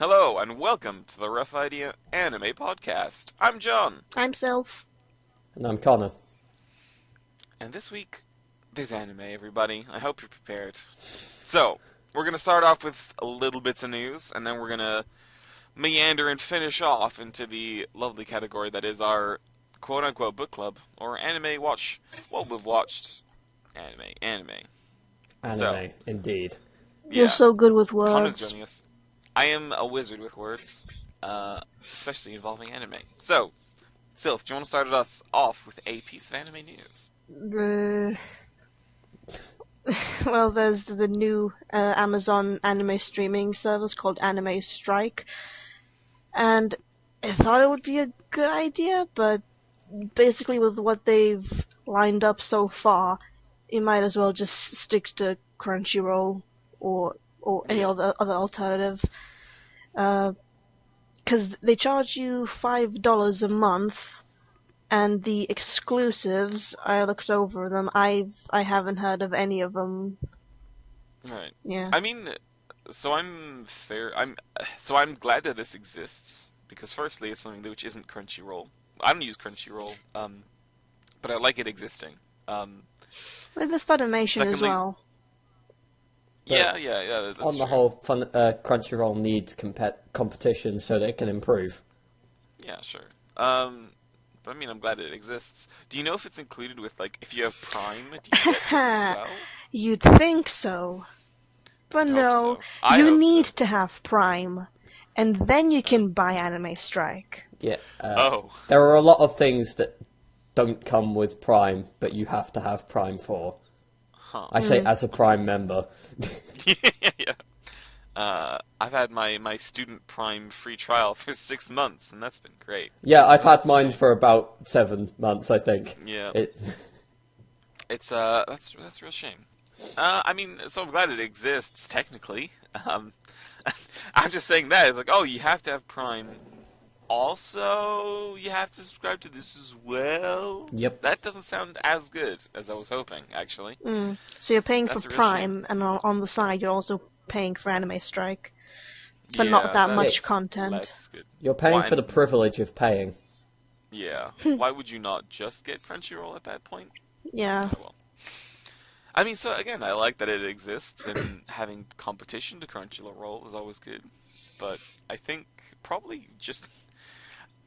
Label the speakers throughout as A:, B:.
A: Hello, and welcome to the Rough Idea Anime Podcast. I'm John,
B: I'm Sylth.
C: And I'm Connor.
A: and this week, there's anime, everybody. I hope you're prepared. So, we're going to start off with a little bits of news, and then we're going to meander and finish off into the lovely category that is our quote-unquote book club, or anime watch, what we've watched. Anime. So,
C: Indeed.
B: You're
A: yeah,
B: so good with
A: Connor's
B: words.
A: joining us. I am a wizard with words, especially involving anime. So, Sylph, do you want to start us off with a piece of anime news?
B: Well, there's the new Amazon anime streaming service called Anime Strike, and I thought it would be a good idea, but basically with what they've lined up so far, you might as well just stick to Crunchyroll or any other alternative. Because they charge you $5 a month, and the exclusives, I looked over them, I haven't heard of any of them.
A: Right.
B: Yeah.
A: I mean, I'm glad that this exists because firstly, it's something which isn't Crunchyroll. I don't use Crunchyroll, but I like it existing.
B: Well, there's Funimation as
A: Secondly-
B: well.
A: Yeah, that's
C: On the
A: true.
C: whole, Crunchyroll needs competition so that it can improve.
A: Yeah, sure. But I mean, I'm glad it exists. Do you know if it's included with if you have Prime? Do you get this as well?
B: You'd think so. But
A: I hope
B: no,
A: so. I
B: you
A: hope
B: need
A: so.
B: to have Prime, and then you can buy Anime Strike.
C: Yeah.
A: Oh,
C: There are a lot of things that don't come with Prime, but you have to have Prime for.
A: huh.
C: I say as a Prime member.
A: Yeah. I've had my student Prime free trial for 6 months, and that's been great.
C: Yeah, I've had mine for about 7 months, I think.
A: Yeah.
C: It,
A: It's that's a real shame. I mean, so I'm glad it exists technically. I'm just saying that it's oh, you have to have Prime. Also, you have to subscribe to this as well.
C: Yep.
A: That doesn't sound as good as I was hoping, actually.
B: So you're paying
A: That's
B: for
A: a real
B: Prime, and on the side you're also paying for Anime Strike. For not that much
A: that's
B: content.
A: less good.
C: you're paying
A: Why-
C: for the privilege of paying.
A: Yeah. Why would you not just get Crunchyroll at that point?
B: Yeah.
A: Oh, well. I mean, so again, I like that it exists, and having competition to Crunchyroll is always good. But I think probably just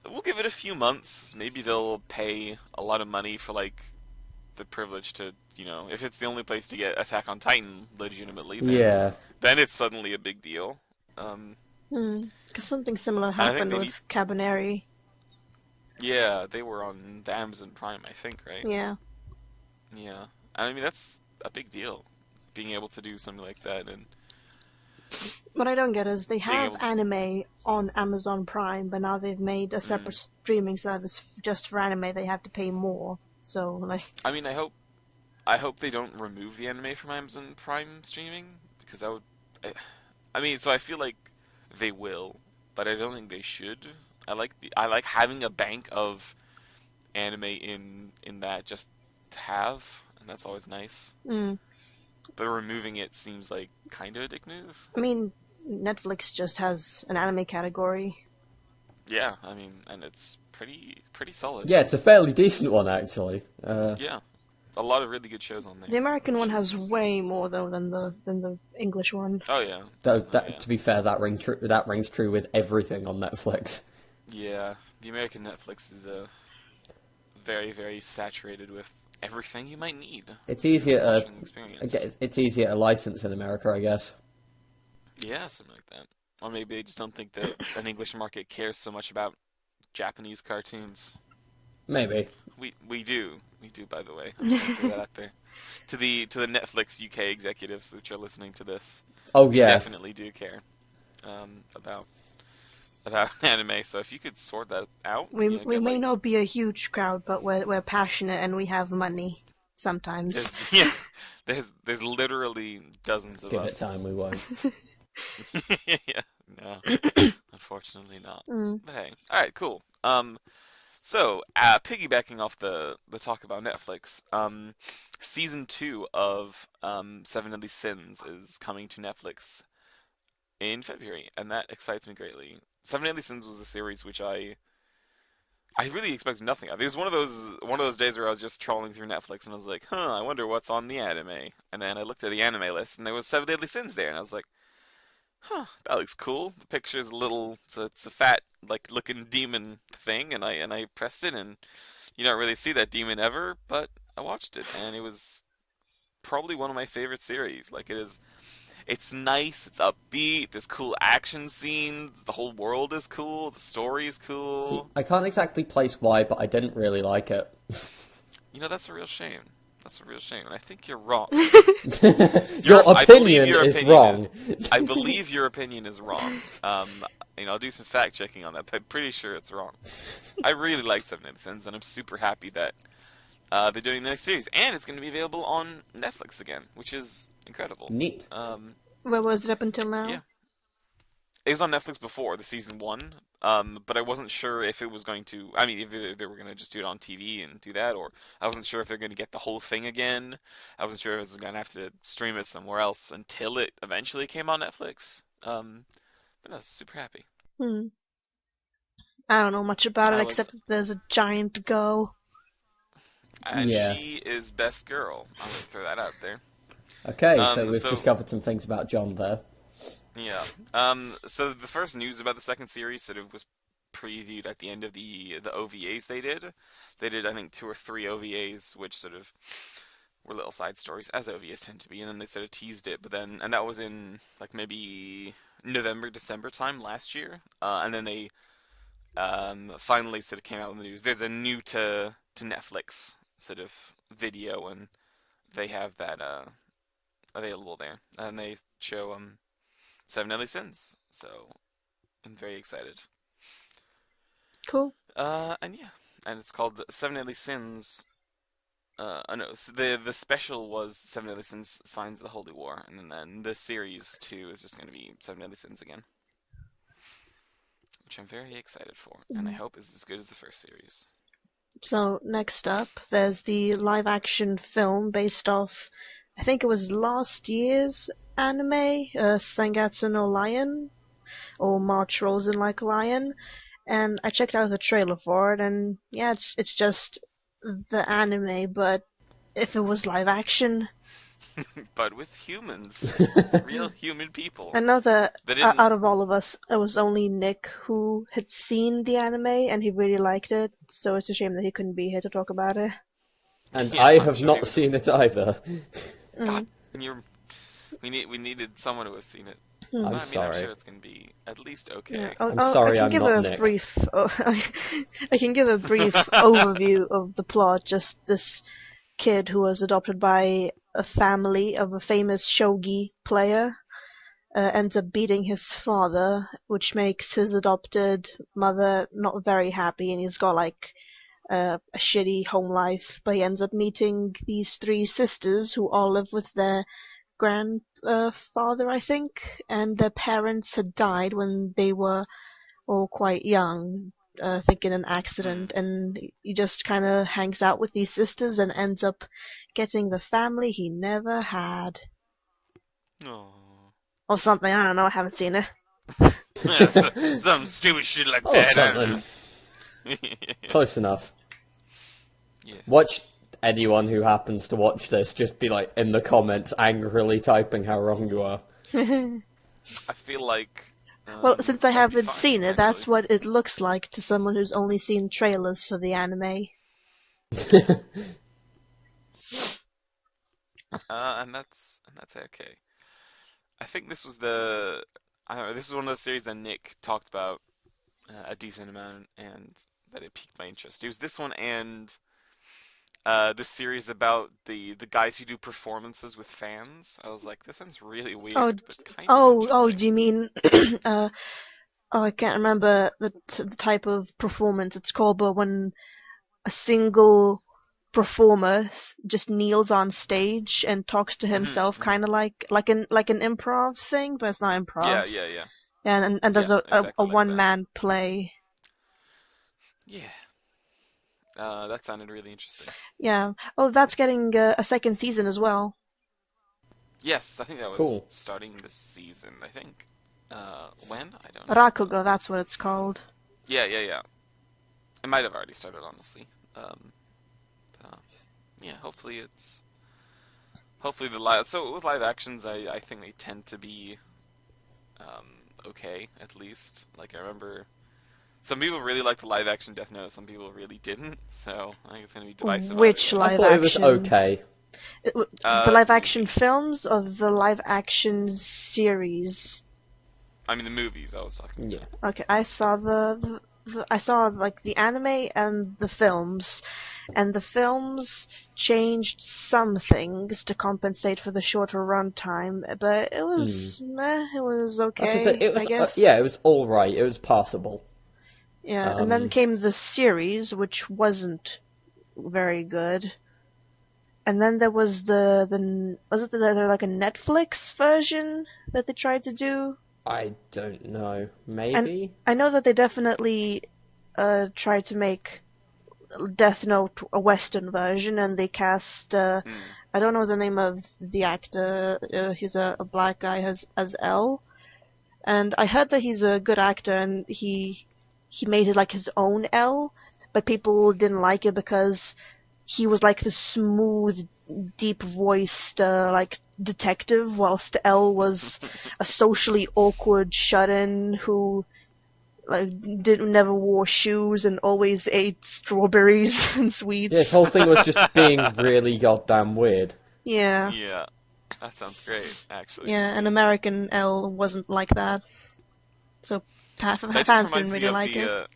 A: we'll give it a few months. Maybe they'll pay a lot of money for the privilege to, if it's the only place to get Attack on Titan legitimately. Then it's suddenly a big deal.
B: Because something similar
A: I think
B: happened
A: they
B: with Cabaneri.
A: Yeah, they were on the Amazon Prime, I think, right?
B: Yeah.
A: Yeah. I mean, that's a big deal, being able to do something like that. And
B: What I don't get is they have
A: able-
B: anime on Amazon Prime, but now they've made a separate streaming service just for anime. They have to pay more. So,
A: I mean, I hope they don't remove the anime from Amazon Prime streaming, because that would. I mean, so I feel like they will, but I don't think they should. I like having a bank of anime in that just to have, and that's always nice. But removing it seems like kind of addictive.
B: I mean, Netflix just has an anime category.
A: Yeah, I mean, and it's pretty solid.
C: Yeah, it's a fairly decent one, actually.
A: Yeah, a lot of really good shows on there.
B: The American one
A: which
B: has
A: is-
B: way more though than the English one.
A: Oh yeah.
C: Though,
A: Yeah.
C: to be fair, that rings true with everything on Netflix.
A: Yeah, the American Netflix is very, very saturated with everything you might need.
C: It's easier to
A: Watching experience.
C: it's easier to license in America, I guess.
A: Yeah, something like that. Or maybe they just don't think that an English market cares so much about Japanese cartoons.
C: Maybe.
A: We do, by the way. I'm just gonna throw that out there. To the Netflix UK executives which are listening to this,
C: Oh yeah.
A: definitely do care about anime. So if you could sort that out,
B: We
A: get,
B: may not be a huge crowd, but we're passionate and we have money sometimes.
A: there's literally dozens of
C: Give
A: us.
C: it time, we won't.
A: Yeah, no, unfortunately not.
B: Mm.
A: But hey, all right, cool. So piggybacking off the talk about Netflix, season 2 of Seven Deadly Sins is coming to Netflix in February, and that excites me greatly. Seven Deadly Sins was a series which I really expected nothing of. It was one of those days where I was just trawling through Netflix and I was like, huh, I wonder what's on the anime. And then I looked at the anime list and there was Seven Deadly Sins there, and I was like, huh, that looks cool. The picture's a little, it's a fat like looking demon thing, and I pressed it, and you don't really see that demon ever, but I watched it and it was probably one of my favorite series. Like it's nice, it's upbeat, there's cool action scenes, the whole world is cool, the story is
C: See,
A: cool.
C: I can't exactly place why, but I didn't really like it.
A: That's a real shame. That's a real shame, and I think you're wrong.
C: Your
A: I believe
C: opinion
A: your
C: is
A: opinion
C: wrong.
A: I believe your opinion is wrong. I'll do some fact checking on that, but I'm pretty sure it's wrong. I really liked Seven Deadly Sins, and I'm super happy that they're doing the next series, and it's going to be available on Netflix again, which is incredible.
C: Neat.
B: Where was it up until
A: Yeah,
B: now?
A: it was on Netflix before the season one, but I wasn't sure if it was going to. I mean, if they were going to just do it on TV and do that, or I wasn't sure if they're going to get the whole thing again. I wasn't sure if I was going to have to stream it somewhere else until it eventually came on Netflix. But I was super happy.
B: Hmm. I don't know much about it
A: I was,
B: except that there's a giant girl.
A: and
C: Yeah.
A: she is best girl. I'm going to throw that out there.
C: Okay, so we've
A: So
C: discovered some things about John there.
A: yeah. So the first news about the second series sort of was previewed at the end of the OVAs they did. They did I think two or three OVAs, which sort of were little side stories, as OVAs tend to be, and then they sort of teased it. But then, and that was in like maybe November, December time last year. And then they finally sort of came out with the news. There's a new to Netflix sort of video, and they have that available there, and they show Seven Deadly Sins. So I'm very excited.
B: Cool.
A: And yeah, and it's called Seven Deadly Sins. No, so the special was Seven Deadly Sins: Signs of the Holy War, and then the series two is just going to be Seven Deadly Sins again, which I'm very excited for, and I
B: Mm.
A: hope is as good as the first series.
B: So next up, there's the live-action film based off, I think it was last year's anime, Sangatsu no Lion, or March Rolls in Like a Lion, and I checked out the trailer for it, and yeah, it's just the anime, but if it was live action,
A: But with humans, real human people.
B: I know that
A: They didn't.
B: out of all of us, it was only Nick who had seen the anime and he really liked it, so it's a shame that he couldn't be here to talk about it.
C: And
A: Yeah,
C: I
A: I'm
C: have
A: sure he
C: not
A: would.
C: seen it either.
A: God,
B: Mm.
A: you're. We needed someone who has seen it.
B: Hmm.
A: But
C: I'm
A: I mean, I'm
C: sorry.
A: sure it's gonna be at least
B: Yeah,
A: okay.
C: I'm
B: I
C: sorry
B: can
C: I'm
B: give
C: not
B: a
C: Nick.
B: brief, I can give a brief overview of the plot. Just this kid who was adopted by a family of a famous shogi player ends up beating his father, which makes his adopted mother not very happy, and he's got like a shitty home life. But he ends up meeting these three sisters who all live with their grandfather, I think, and their parents had died when they were all quite young, I think in an accident,
A: Hmm.
B: and he just kind of hangs out with these sisters and ends up getting the family he never had.
A: Oh.
B: Or something, I don't know, I haven't seen it.
A: Yeah, some stupid shit like
C: Oh,
A: that. I
C: something.
A: don't know.
C: Close enough.
A: Yeah.
C: Watch anyone who happens to watch this just be like in the comments angrily typing how wrong you are.
A: I feel like
B: Well, since I
A: that'd be
B: haven't
A: fine
B: seen it, that's
A: actually.
B: what it looks like to someone who's only seen trailers for the anime.
A: And that's okay. I think this was the I don't know. This was one of the series that Nick talked about a decent amount, and that it piqued my interest. It was this one and this series about the guys who do performances with fans. I was like, this sounds really
B: Oh,
A: weird, but kind of
B: do
A: interesting.
B: you mean, uh, oh, I can't remember the type of performance it's called, but when a single performer just kneels on stage and talks to
A: Hmm.
B: himself,
A: Hmm.
B: kind of like an improv thing, but it's not
A: Yeah,
B: improv.
A: yeah, yeah,
B: Yeah, and does
A: yeah.
B: a
A: Exactly like
B: one
A: that.
B: man play.
A: Yeah, that sounded really interesting.
B: Yeah. Oh, that's getting a second season as well.
A: Yes, I think that was
C: Cool.
A: starting this season. I think. When? I don't know.
B: Rakugo, that's what it's called.
A: Yeah. It might have already started, honestly. Uh, yeah, hopefully the live. So with live actions, I think they tend to be okay, at least. Like I remember, some people really liked the live action Death Note, some people really didn't. So I think it's gonna be divisive
B: Which
A: either way.
C: I
B: live
C: thought it was
B: action?
C: okay.
B: The live
A: The
B: action
A: movie.
B: films or the live action series?
A: I mean the movies. I was talking
C: Yeah.
A: about.
B: Okay, I saw I saw like the anime and the films, and the films changed some things to compensate for the shorter runtime, but it was meh, it was
C: That's the thing.
B: okay,
C: It
B: I
C: was,
B: guess.
C: yeah, it was all right. It was passable.
B: Yeah, and then
C: Um,
B: came the series, which wasn't very good. And then there was was it there like a Netflix version that they tried to do?
C: I don't know.
B: And
C: Maybe?
B: I know that they definitely tried to make Death Note a Western version, and they cast
A: Hmm.
B: I don't know the name of the actor. He's a black guy as L, and I heard that he's a good actor, and he made it like his own L, but people didn't like it because he was like the smooth, deep-voiced like detective, whilst L was a socially awkward shut-in who like didn't never wore shoes and always ate strawberries and
C: Yeah, this
B: sweets.
C: whole thing was just being really goddamn weird.
B: Yeah,
A: Yeah, that sounds great. Actually,
B: yeah,
A: to
B: an
A: me.
B: American L wasn't like that, so
A: That just
B: fans didn't
A: reminds me
B: really
A: of
B: like it.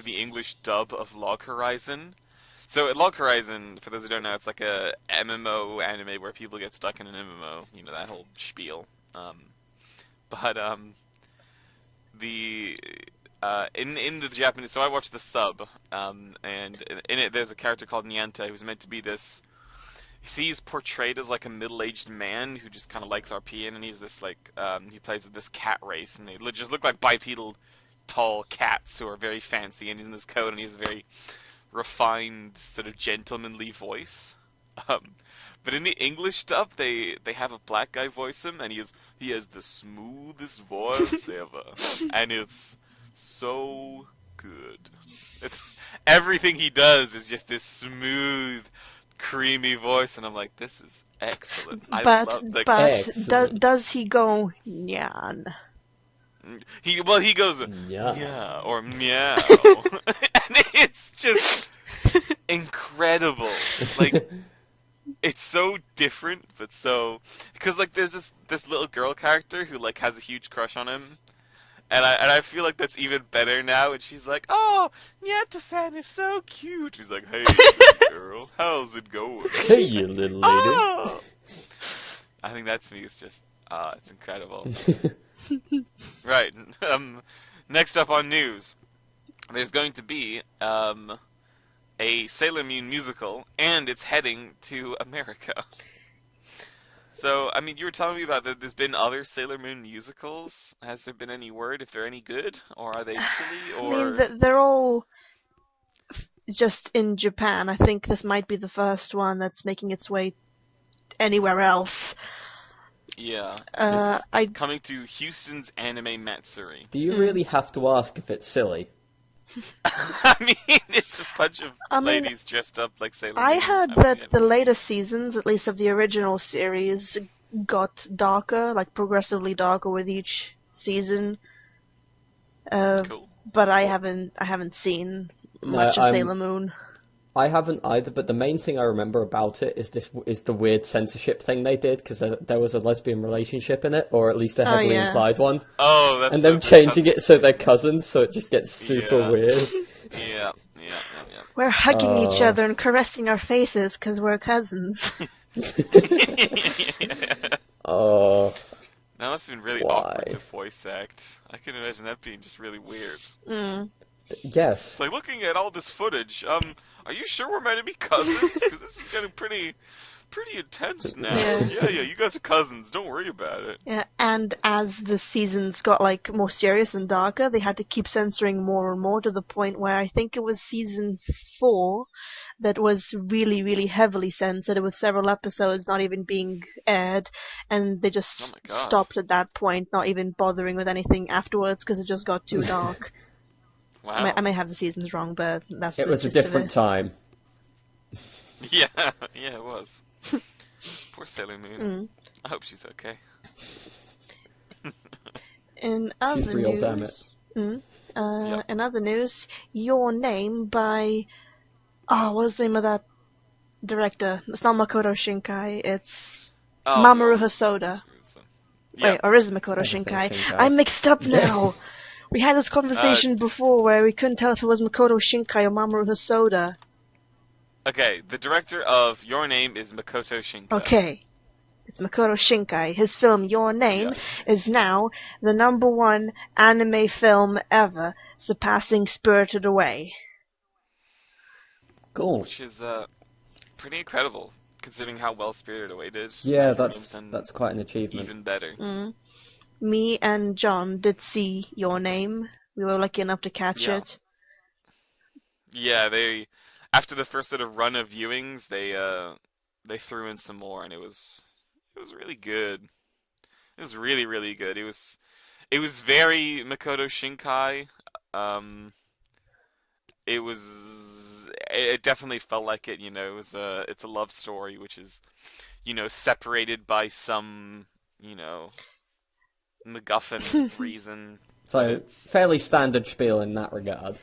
A: the English dub of Log Horizon. So at Log Horizon, for those who don't know, it's like a MMO anime where people get stuck in an MMO. You know that whole spiel. But the in the Japanese, so I watched the sub, and in it there's a character called Nyanta who's meant to be this. He's portrayed as like a middle-aged man who just kind of likes RPing, and he's this like he plays this cat race, and they just look like bipedal, tall cats who are very fancy, and he's in this coat, and he has a very refined, sort of gentlemanly voice. Um, but in the English dub, they have a black guy voice him, and he has the smoothest voice ever, and it's so good. It's everything he does is just this smooth, creamy voice, and I'm like, this is excellent. I
B: But
A: love the
C: Excellent.
B: does he go nyan?
A: he goes
C: Yeah.
A: yeah or meow, and it's just incredible. Like it's so different, but so because like there's this little girl character who like has a huge crush on him, and I feel like that's even better now. And she's like, "Oh, Nyata-san is so cute." He's like, "Hey, little girl, how's it going?"
C: Hey, you little lady.
A: Oh, I think that to me is just it's incredible. Right. Next up on news, there's going to be a Sailor Moon musical, and it's heading to America. So, I mean, you were telling me about that. There's been other Sailor Moon musicals. Has there been any word if they're any good, or are they silly,
B: I mean,
A: or
B: they're all just in Japan. I think this might be the first one that's making its way anywhere else.
A: yeah,
C: It's-
B: I
A: coming to Houston's Anime Matsuri?
C: Do you really have to ask if it's silly?
A: I mean, it's a bunch of
B: I mean,
A: ladies dressed up like Sailor
B: I
A: Moon.
B: heard
A: having
B: that
A: an
B: the
A: anime.
B: later seasons, at least of the original series, got darker, like progressively darker with each season.
A: Cool.
B: But I haven't seen
C: No,
B: much of Sailor Moon.
C: I haven't either, but the main thing I remember about it is the weird censorship thing they did, because there was a lesbian relationship in it, or at least a
B: Oh,
C: heavily
B: yeah.
C: implied one,
A: Oh, that's
C: and them
A: the
C: changing
A: cousin-
C: it so they're cousins, so it just gets super
A: Yeah.
C: weird.
A: Yeah.
B: We're hugging each
C: Oh.
B: other and caressing our faces because we're cousins.
C: Oh,
A: That must have been really
C: Why?
A: awkward to voice act. I can imagine that being just really weird.
B: Mm.
C: yes.
A: It's like looking at all this footage. Are you sure we're meant to be cousins? Because this is getting pretty intense now.
B: Yeah.
A: Yeah, you guys are cousins. Don't worry about it.
B: Yeah, and as the seasons got like more serious and darker, they had to keep censoring more and more to the point where I think it was season 4 that was really, really heavily censored, with several episodes not even being aired, and they
A: Oh
B: just
A: my gosh.
B: stopped at that point, not even bothering with anything afterwards because it just got too dark.
A: Wow.
B: I may have the seasons wrong, but that's
C: It
B: the
C: was a
B: gist of
C: different
B: it.
C: time.
A: Yeah, it was. Poor Sailor Moon. I hope she's okay.
B: In other
C: She's real,
B: news,
C: damn it.
A: Yep.
B: in other news, Your Name by what's the name of that director? It's not Makoto Shinkai. It's
A: Oh,
B: Mamoru
A: we always
B: Hosoda.
A: screw this up. Yeah.
B: Wait, or is it Makoto
C: I think
B: Shinkai?
C: Shinkai.
B: I'm mixed up now. We had this conversation before where we couldn't tell if it was Makoto Shinkai or Mamoru Hosoda.
A: Okay, the director of Your Name is Makoto Shinkai.
B: Okay. It's Makoto Shinkai. His film Your Name
A: Yes.
B: is now the #1 anime film ever, surpassing Spirited Away.
C: Cool.
A: Which is pretty incredible, considering how well Spirited Away did.
C: Yeah,
A: Your Name's done
C: that's quite an achievement.
A: even better.
B: Me and John did see Your Name. We were lucky enough to catch
A: Yeah.
B: it.
A: Yeah, they after the first sort of run of viewings, they threw in some more, and it was really good. It was really, really good. It was very Makoto Shinkai. It definitely felt like it. It's a love story, which is separated by some MacGuffin reason.
C: So,
A: It's
C: fairly standard spiel in that regard.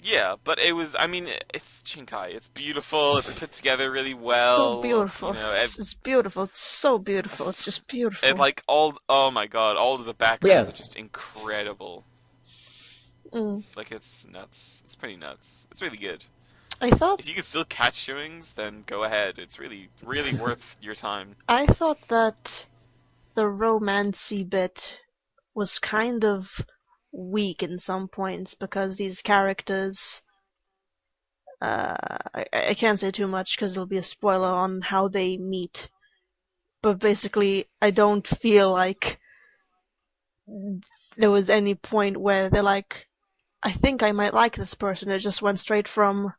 A: Yeah, but it's Shinkai. It's beautiful. It's put together really well.
B: So beautiful.
A: You know,
B: It's beautiful. It's so beautiful. It's just beautiful.
A: and like oh my god, all of the backgrounds
C: Yeah.
A: are just incredible. Like it's nuts. It's pretty nuts. It's really good.
B: I thought
A: If you can still catch showings, then go ahead. It's really, really worth your time.
B: that the romancy bit was kind of weak in some points because these characters. I can't say too much because it'll be a spoiler on how they meet. But basically, I don't feel like there was any point where they're like, I think I might like this person. It just went straight from,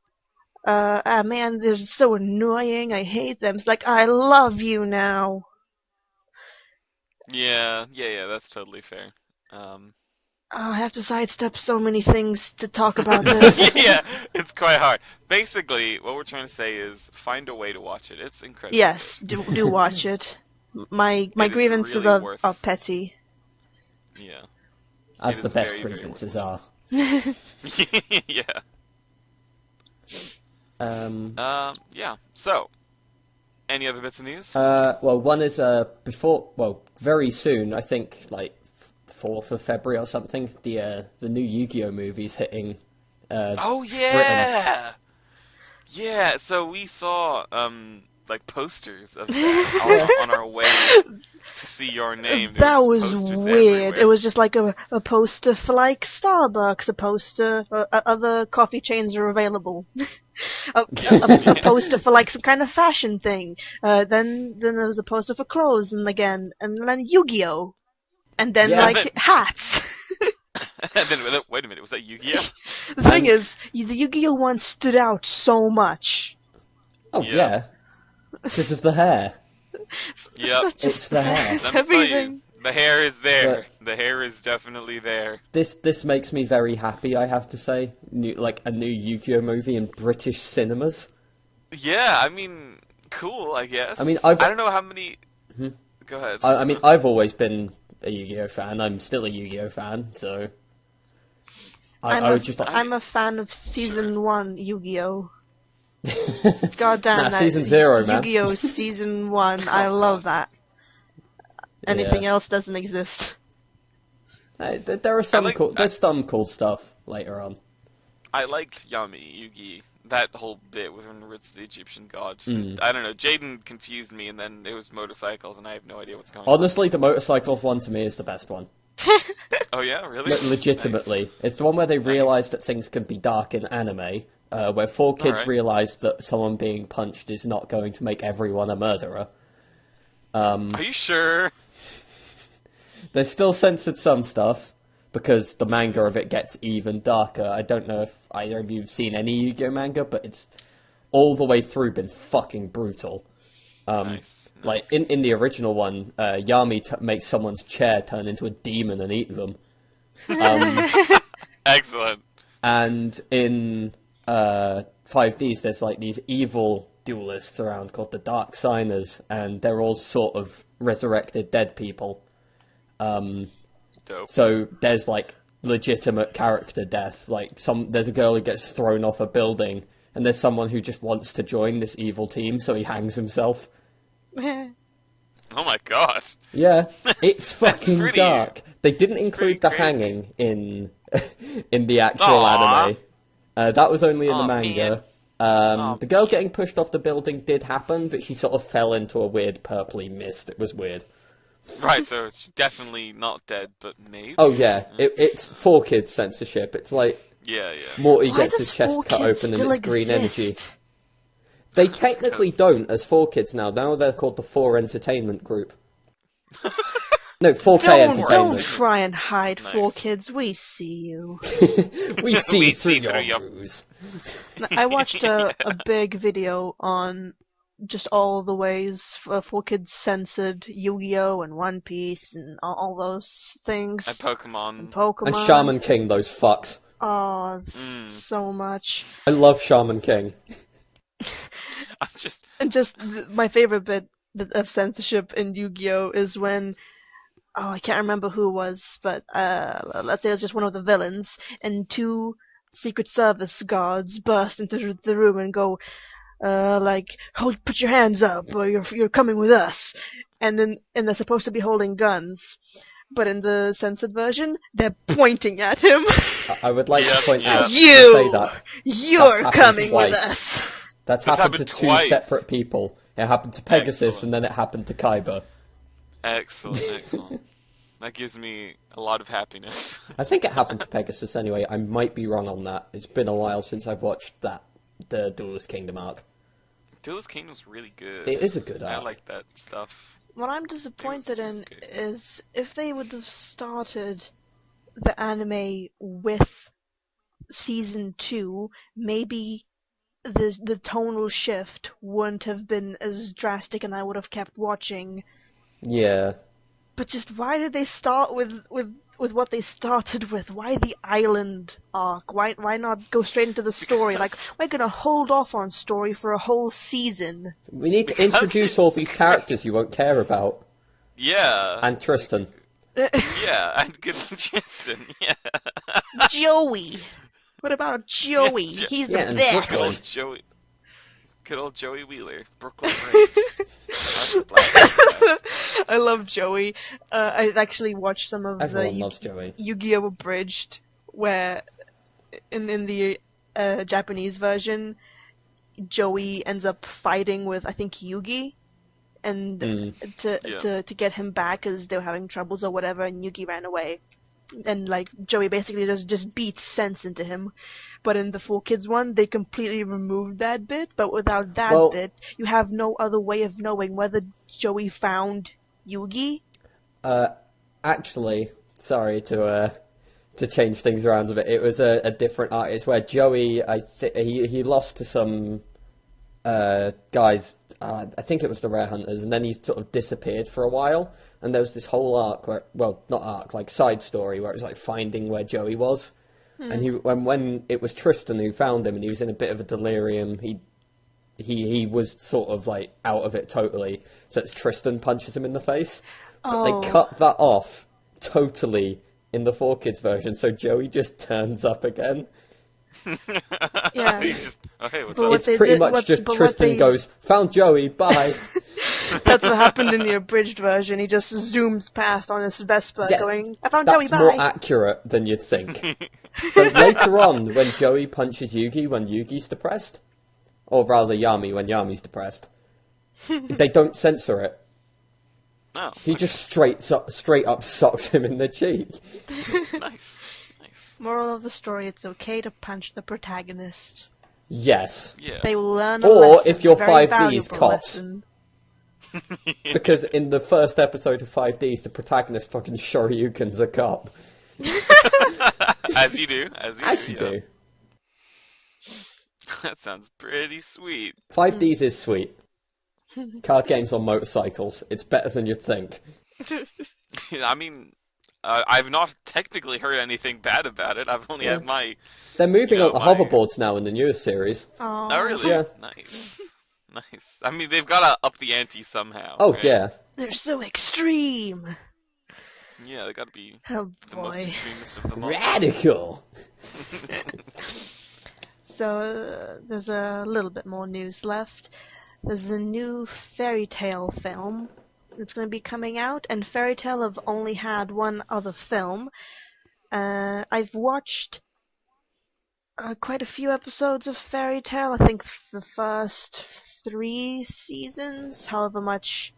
B: man, they're so annoying. I hate them. It's like, I love you now.
A: Yeah, that's totally fair.
B: I have to sidestep so many things to talk about this.
A: Yeah, it's quite hard. Basically, what we're trying to say is find a way to watch it. It's incredible.
B: Yes, do watch it. My
A: is
B: grievances
A: really worth-
B: are petty.
A: Yeah.
C: As
A: It
C: the
A: is
C: best
A: very, very
C: grievances are.
A: Yeah. Yeah. So, any other bits of news?
C: Well, one is very soon. I think like 4th of February or something. The new Yu-Gi-Oh movie's hitting.
A: Oh
C: Britain.
A: yeah. Yeah. So we saw like posters of that on our way to see Your Name. There
B: That
A: just
B: was
A: posters
B: weird.
A: everywhere.
B: It was just like a poster for like Starbucks, a poster for other coffee chains are available. a poster for like some kind of fashion thing. Then there was a poster for clothes, and then Yu-Gi-Oh, and then
C: Yeah.
B: like hats.
A: And then wait a minute, was that Yu-Gi-Oh?
B: The thing is, the Yu-Gi-Oh one stood out so much.
C: Oh
A: Yeah.
C: yeah, because of the hair.
A: Yep.
C: It's the hair.
A: Let me tell
B: everything.
A: you, the hair is there. The hair is definitely there.
C: This makes me very happy. I have to say, a new Yu-Gi-Oh movie in British cinemas.
A: Yeah, I mean, cool, I guess.
C: I mean,
A: I don't know how many. Go ahead.
C: I mean, I've always been a Yu-Gi-Oh fan. I'm still a Yu-Gi-Oh fan, so I would just like.
B: I'm a fan of season 1 Yu-Gi-Oh. Goddamn
C: Nah,
B: that
C: season 0, man.
B: Yu-Gi-Oh season 1. I love that. Anything
C: Yeah.
B: else doesn't exist.
C: There are some
A: like-
C: cool. There's some cool stuff later on.
A: I liked Yami Yugi. That whole bit with when it's the Egyptian god.
C: Hmm.
A: I don't know. Jaden confused me, and then it was motorcycles, and I have no idea what's going on.
C: Honestly, the motorcycles one to me is the best one.
A: Oh yeah, really?
C: Legitimately, it's the one where they realised that things can be dark in anime, where four kids
A: Alright.
C: realise that someone being punched is not going to make everyone a murderer.
A: Are you sure?
C: They've still censored some stuff, because the manga of it gets even darker. I don't know if either of you have seen any Yu-Gi-Oh manga, but it's all the way through been fucking brutal.
A: Nice.
C: Like, in the original one, Yami makes someone's chair turn into a demon and eat them.
A: Excellent.
C: And in 5Ds, there's like these evil duelists around called the Dark Signers, and they're all sort of resurrected dead people.
A: Dope.
C: So there's like legitimate character death. Like there's a girl who gets thrown off a building, and there's someone who just wants to join this evil team, so he hangs himself.
A: Oh my god.
C: Yeah, it's fucking
A: pretty-
C: dark. They didn't include the
A: crazy.
C: hanging in in the actual
A: Aw.
C: anime. That was only in the
A: Aw,
C: manga.
A: man.
C: The girl getting pushed off the building did happen, but she sort of fell into a weird purpley mist. It was weird.
A: Right, so it's definitely not dead, but maybe?
C: Oh yeah, it's 4Kids censorship. It's like
A: Yeah.
C: Morty
B: Why
C: gets
B: does
C: his chest
B: 4
C: cut
B: Kids
C: open and
B: still
C: it's green
B: exist?
C: energy. They technically don't as 4Kids now. Now they're called the 4 Entertainment Group. No, 4K
B: Don't
C: Entertainment.
B: try and hide
A: Nice.
B: 4 Kids. We see you.
C: We see
A: We
C: through
A: see
C: your
A: through your-
C: ruse.
B: I watched a big video on just all the ways 4 Kids censored Yu-Gi-Oh! And One Piece and all those things.
A: And Pokemon.
B: Pokemon.
C: And Shaman King, those fucks.
B: Oh,
A: Mm.
B: so much.
C: I love Shaman King.
A: I'm just...
B: And just my favorite bit of censorship in Yu-Gi-Oh! Is when, I can't remember who it was, but let's say it was just one of the villains, and 2 Secret Service guards burst into the room and go, put your hands up, or you're coming with us. And they're supposed to be holding guns, but in the censored version, they're pointing at him.
C: I would like to point out, to
B: You!
C: say that,
B: You're
C: happened
B: coming with
C: twice.
B: us.
C: that's
A: That
C: happened to
A: happened
C: 2
A: twice.
C: separate people. It happened to Pegasus,
A: Excellent.
C: and then it happened to Kaiba.
A: Excellent. That gives me a lot of happiness.
C: I think it happened to Pegasus anyway. I might be wrong on that. It's been a while since I've watched the Duelist Kingdom arc.
A: Duelist Kingdom's really good.
C: It is a good
A: I
C: arc.
A: like that stuff.
B: What I'm disappointed
A: It was
B: in
A: good.
B: is if they would have started the anime with season 2, maybe the tonal shift wouldn't have been as drastic and I would have kept watching.
C: Yeah.
B: But just why did they start with what they started with? Why the island arc? Why not go straight into the story? Like, we're gonna hold off on story for a whole season.
C: We need to
A: Because
C: introduce all
A: it's
C: these characters you won't care about.
A: Yeah.
C: And Tristan.
A: Yeah, and good Tristan, yeah.
B: Joey. What about Joey?
A: Yeah,
B: He's
C: yeah,
B: the
C: and
B: best.
C: Brooklyn.
A: Good old Joey Wheeler. Brooklyn Bridge. That's a black guy.
B: I love Joey. I actually watched some of
C: Everyone
B: the
C: loves Joey.
B: Yu-Gi-Oh! Abridged, where in the Japanese version, Joey ends up fighting with, I think, Yugi, and to get him back because they were having troubles or whatever, and Yugi ran away. And like Joey basically just beats sense into him. But in the 4 Kids one, they completely removed that bit. But without that bit, you have no other way of knowing whether Joey found Yugi.
C: Actually, sorry to change things around a bit. It was a different artist where Joey, he lost to some guys. I think it was the Rare Hunters, and then he sort of disappeared for a while. And there was this whole arc where, well, not arc, like side story where it was like finding where Joey was. And when it was Tristan who found him, and he was in a bit of a delirium, he was sort of like out of it totally. So it's Tristan punches him in the face, but they cut that off totally in the 4 Kids version. So Joey just turns up again.
B: Yeah.
A: He's just, oh hey, what's
B: But
A: up?
B: what
C: It's
B: they
C: pretty
B: did-
C: much
B: what-
C: just
B: but what
C: Tristan
B: they-
C: goes, found Joey, bye.
B: That's what happened in the abridged version. He just zooms past on his Vespa,
C: Yeah,
B: going, "I found
C: That's
B: Joey, bye."
C: more accurate than you'd think. But later on, when Joey punches Yugi when Yugi's depressed, or rather Yami when Yami's depressed, they don't censor it.
A: Oh,
C: He just straight up socks him in the cheek.
A: nice.
B: Moral of the story: it's okay to punch the protagonist.
C: Yes.
A: Yeah.
B: They will learn a
C: Or
B: lesson,
C: if you're
B: a very
C: 5Ds,
B: valuable
C: cops.
B: lesson.
C: Because in the first episode of 5Ds, the protagonist fucking Shoryuken's a cop.
A: As you do. As you
C: As
A: do.
C: you
A: Yeah.
C: do.
A: That sounds pretty sweet.
C: 5Ds is sweet. Card games on motorcycles. It's better than you'd think.
A: I mean, I've not technically heard anything bad about it. I've only had my...
C: They're moving
A: You know,
C: on to
A: my-
C: hoverboards now in the newest series.
B: Oh,
A: Oh, really?
C: Yeah.
A: Nice. Nice. I mean, they've got to up the ante somehow.
C: Oh,
A: right?
C: yeah.
B: they're so extreme.
A: Yeah, they got to be
B: Oh
A: the most
B: boy.
A: extremist of them all.
C: Radical!
B: So there's a little bit more news left. There's a new fairy tale film that's going to be coming out, and fairy tale have only had one other film. I've watched quite a few episodes of fairy tale. I think the first 3 seasons, however much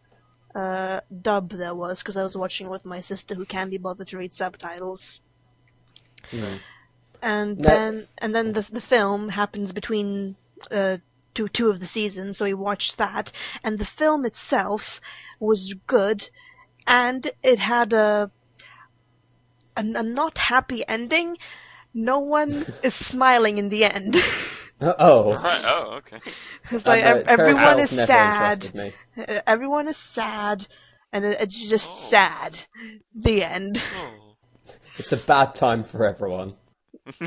B: dub there was, because I was watching with my sister who can't be bothered to read subtitles.
C: Mm.
B: And
C: No.
B: then the film happens between two of the seasons, so we watched that, and the film itself was good, and it had a not happy ending. No one is smiling in the end.
C: Oh.
A: Right. Oh, okay.
B: It's like
C: Fairy
B: everyone
C: tales
B: is
C: never
B: sad.
C: interested me.
B: Everyone is sad, and it's just
A: Oh.
B: sad. The end.
A: Oh.
C: It's a bad time for everyone.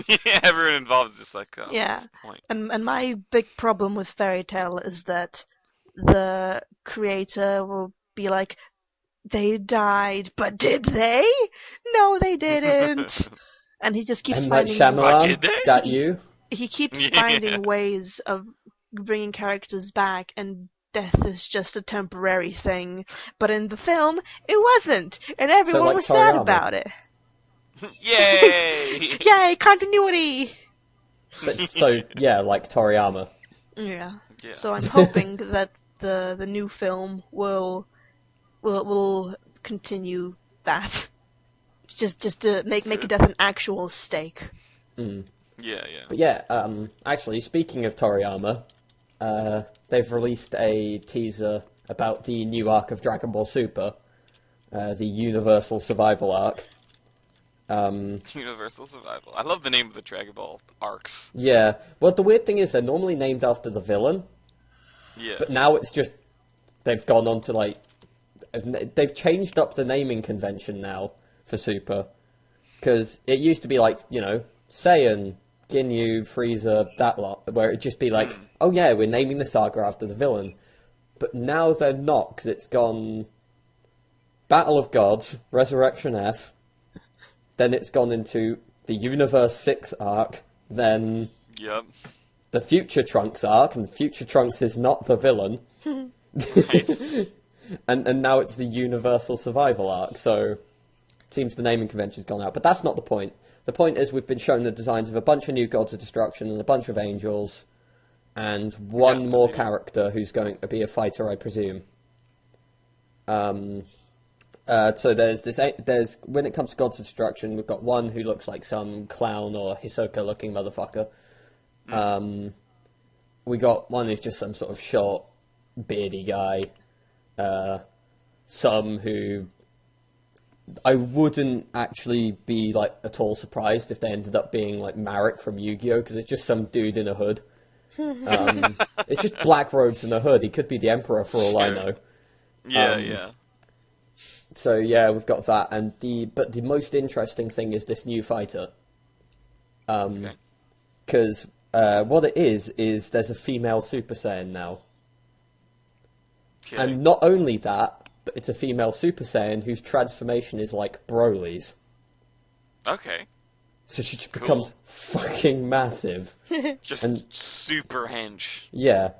A: Yeah, everyone involved is just like, oh,
B: Yeah.
A: what's the point?
B: And my big problem with fairy tale is that the creator will be like, they died, but did they? No, they didn't. And he just keeps
C: M. Night
B: finding
A: But
C: Shyamalan,
A: did they?
C: that you?
B: he keeps
A: Yeah.
B: finding ways of bringing characters back, and death is just a temporary thing. But in the film, it wasn't, and everyone
C: like
B: was sad
C: Toriyama.
B: about it.
A: Yay!
B: Yay, continuity!
C: So yeah, like Toriyama.
B: Yeah.
A: Yeah.
B: So I'm hoping that the new film will continue that. Just to make death an actual stake.
C: Mm.
A: Yeah, yeah.
C: But yeah, actually, speaking of Toriyama, they've released a teaser about the new arc of Dragon Ball Super, the Universal Survival arc.
A: Universal Survival. I love the name of the Dragon Ball arcs.
C: Yeah, well, the weird thing is they're normally named after the villain,
A: Yeah.
C: but now it's just they've gone on to like they've changed up the naming convention now for Super, because it used to be like, you know, Saiyan, Ginyu, Frieza, that lot, where it'd just be like, oh yeah, we're naming the saga after the villain, but now they're not, because it's gone Battle of Gods, Resurrection F, then it's gone into the Universe 6 arc, then
A: Yep.
C: the Future Trunks arc, and Future Trunks is not the villain.
A: Right.
C: And now it's the Universal Survival arc, so it seems the naming convention's gone out. But that's not the point. The point is we've been shown the designs of a bunch of new Gods of Destruction and a bunch of Angels, and one
A: Yeah,
C: more
A: that's it.
C: character who's going to be a fighter, I presume. So there's when it comes to Gods of Destruction, we've got one who looks like some clown or Hisoka-looking motherfucker. We got one who's just some sort of short, beardy guy. Some who I wouldn't actually be like at all surprised if they ended up being like Marek from Yu-Gi-Oh, because it's just some dude in a hood. It's just black robes and a hood. He could be the Emperor for all I
A: Sure.
C: know.
A: Yeah, yeah.
C: So yeah, we've got that, and but the most interesting thing is this new fighter,
A: Okay.
C: because what it is there's a female Super Saiyan now,
A: Okay.
C: and not only that, but it's a female Super Saiyan whose transformation is like Broly's,
A: Okay.
C: so she just
A: Cool.
C: becomes fucking massive.
A: Just
C: And-
A: super hench.
C: Yeah,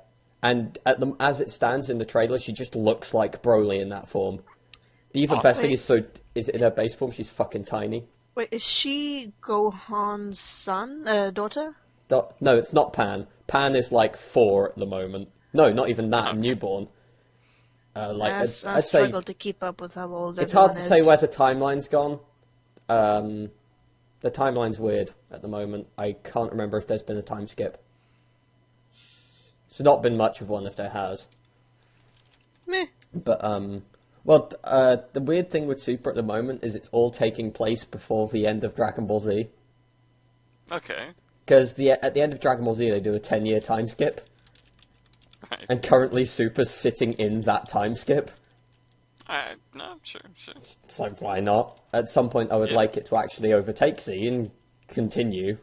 C: and as it stands in the trailer, she just looks like Broly in that form. The even
A: Oh.
C: best thing
B: Wait.
C: is in her base form, she's fucking tiny.
B: Wait, is she Gohan's daughter?
C: No, it's not Pan. Pan is like 4 at the moment. No, not even that, newborn.
B: I
C: I'd say
B: struggle to keep up with how old
C: it's hard to
B: everyone
C: say
B: is.
C: where the timeline's gone. The timeline's weird at the moment. I can't remember if there's been a time skip. There's not been much of one if there has.
B: Meh.
C: But, well, the weird thing with Super at the moment is it's all taking place before the end of Dragon Ball Z.
A: Okay.
C: Because at the end of Dragon Ball Z, they do a 10-year time skip.
A: Right.
C: And currently Super's sitting in that time skip.
A: No, sure.
C: So why not? At some point I would like it to actually overtake Z and continue.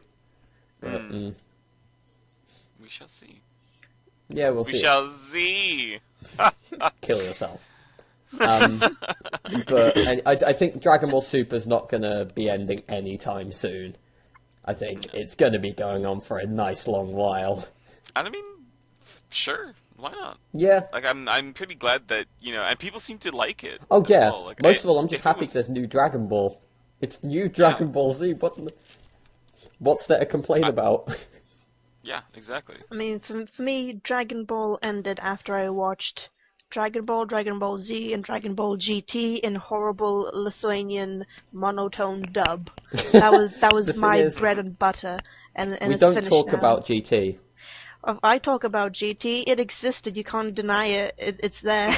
C: But,
A: We shall see.
C: yeah, we'll
A: We
C: see.
A: shall see.
C: Kill yourself. But and I think Dragon Ball Super's not going to be ending anytime soon. I think it's going to be going on for a nice long while.
A: I mean, sure. Why not?
C: Yeah.
A: Like, I'm pretty glad that, and people seem to like it.
C: Oh,
A: as
C: yeah.
A: well. Like,
C: Most of all, I'm just
A: if it
C: happy
A: was-
C: there's new Dragon Ball. It's new Dragon Ball Z. What's there to complain about?
A: Yeah, exactly.
B: I mean, for me, Dragon Ball ended after I watched Dragon Ball, Dragon Ball Z, and Dragon Ball GT in horrible Lithuanian monotone dub. That was
C: The thing
B: my
C: is,
B: bread and butter, and
C: we
B: it's
C: don't
B: finished
C: talk
B: now.
C: about GT.
B: If I talk about GT, it existed. You can't deny it. It's there.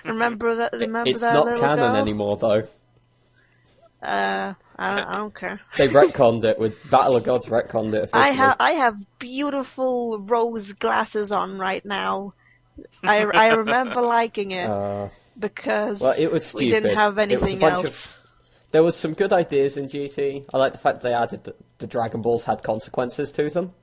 B: Remember that? Remember
C: It's
B: that
C: not
B: little
C: canon
B: girl?
C: anymore, though.
B: I don't care.
C: They retconned it with Battle of Gods. Retconned it officially.
B: I have beautiful rose glasses on right now. I remember liking it because
C: well, it was
B: we didn't
C: stupid.
B: have
C: It was a
B: anything
C: bunch
B: else.
C: There was some good ideas in GT. I like the fact they added that the Dragon Balls had consequences to them.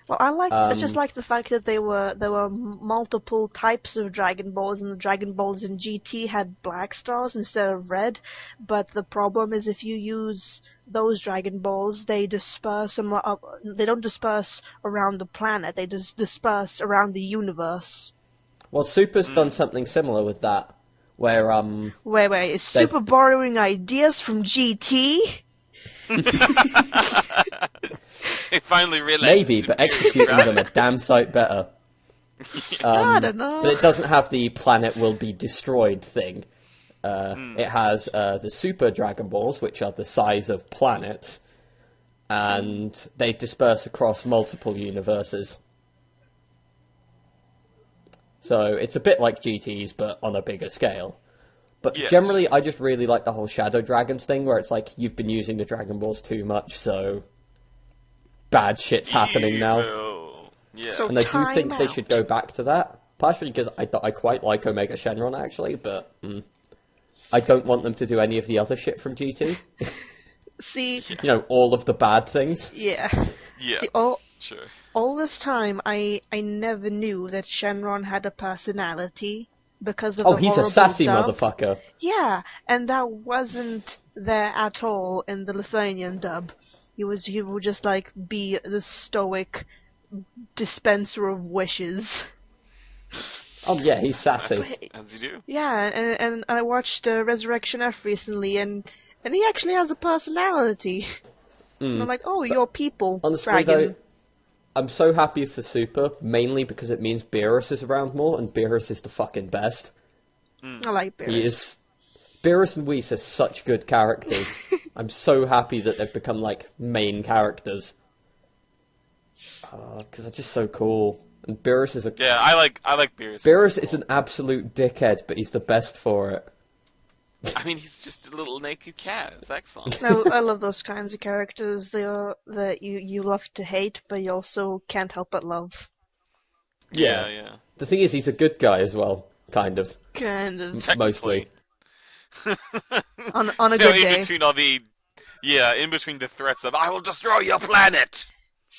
B: Well, I just liked the fact that there were multiple types of Dragon Balls, and the Dragon Balls in GT had black stars instead of red. But the problem is, if you use those Dragon Balls, they disperse. They don't disperse around the planet; they just disperse around the universe.
C: Well, Super's done something similar with that, where
B: Wait, is Super borrowing ideas from GT?
A: They finally realized.
C: maybe, but executing them a damn sight better.
B: I don't know.
C: But it doesn't have the planet will be destroyed thing. It has the Super Dragon Balls, which are the size of planets, and they disperse across multiple universes. So it's a bit like GT's, but on a bigger scale. But
A: Yes.
C: generally, I just really like the whole Shadow Dragons thing, where it's like, you've been using the Dragon Balls too much, so bad shit's happening now.
A: Evil. Yeah.
B: So-
C: And I do
B: Time
C: think they
B: out.
C: should go back to that. Partially because I quite like Omega Shenron, actually, but I don't want them to do any of the other shit from GT.
B: See,
C: You know, all of the bad things.
B: yeah.
A: Yeah.
B: See,
A: Sure.
B: all this time, I never knew that Shenron had a personality because of
C: Oh,
B: the
C: he's a
B: horrible
C: sassy
B: dub.
C: motherfucker.
B: Yeah, and that wasn't there at all in the Lithuanian dub. He would just like be the stoic dispenser of wishes.
C: Oh, yeah, he's sassy.
A: As you do.
B: Yeah, and I watched Resurrection F recently, and he actually has a personality. And I'm like, oh, you're people,
C: Honestly,
B: dragon.
C: though, I'm so happy for Super, mainly because it means Beerus is around more, and Beerus is the fucking best.
B: I like Beerus.
C: He is. Beerus and Whis are such good characters. I'm so happy that they've become, like, main characters. Because they're just so cool. And Beerus is a...
A: Yeah, I like Beerus.
C: Beerus is an absolute dickhead, but he's the best for it.
A: I mean, he's just a little naked cat. It's excellent.
B: I love those kinds of characters. They are that you love to hate, but you also can't help but love.
A: Yeah.
C: The thing is, he's a good guy as well, kind of.
B: Kind of
C: Mostly.
B: on a
A: You know,
B: good
A: in
B: day.
A: between all the, in between the threats of "I will destroy your planet."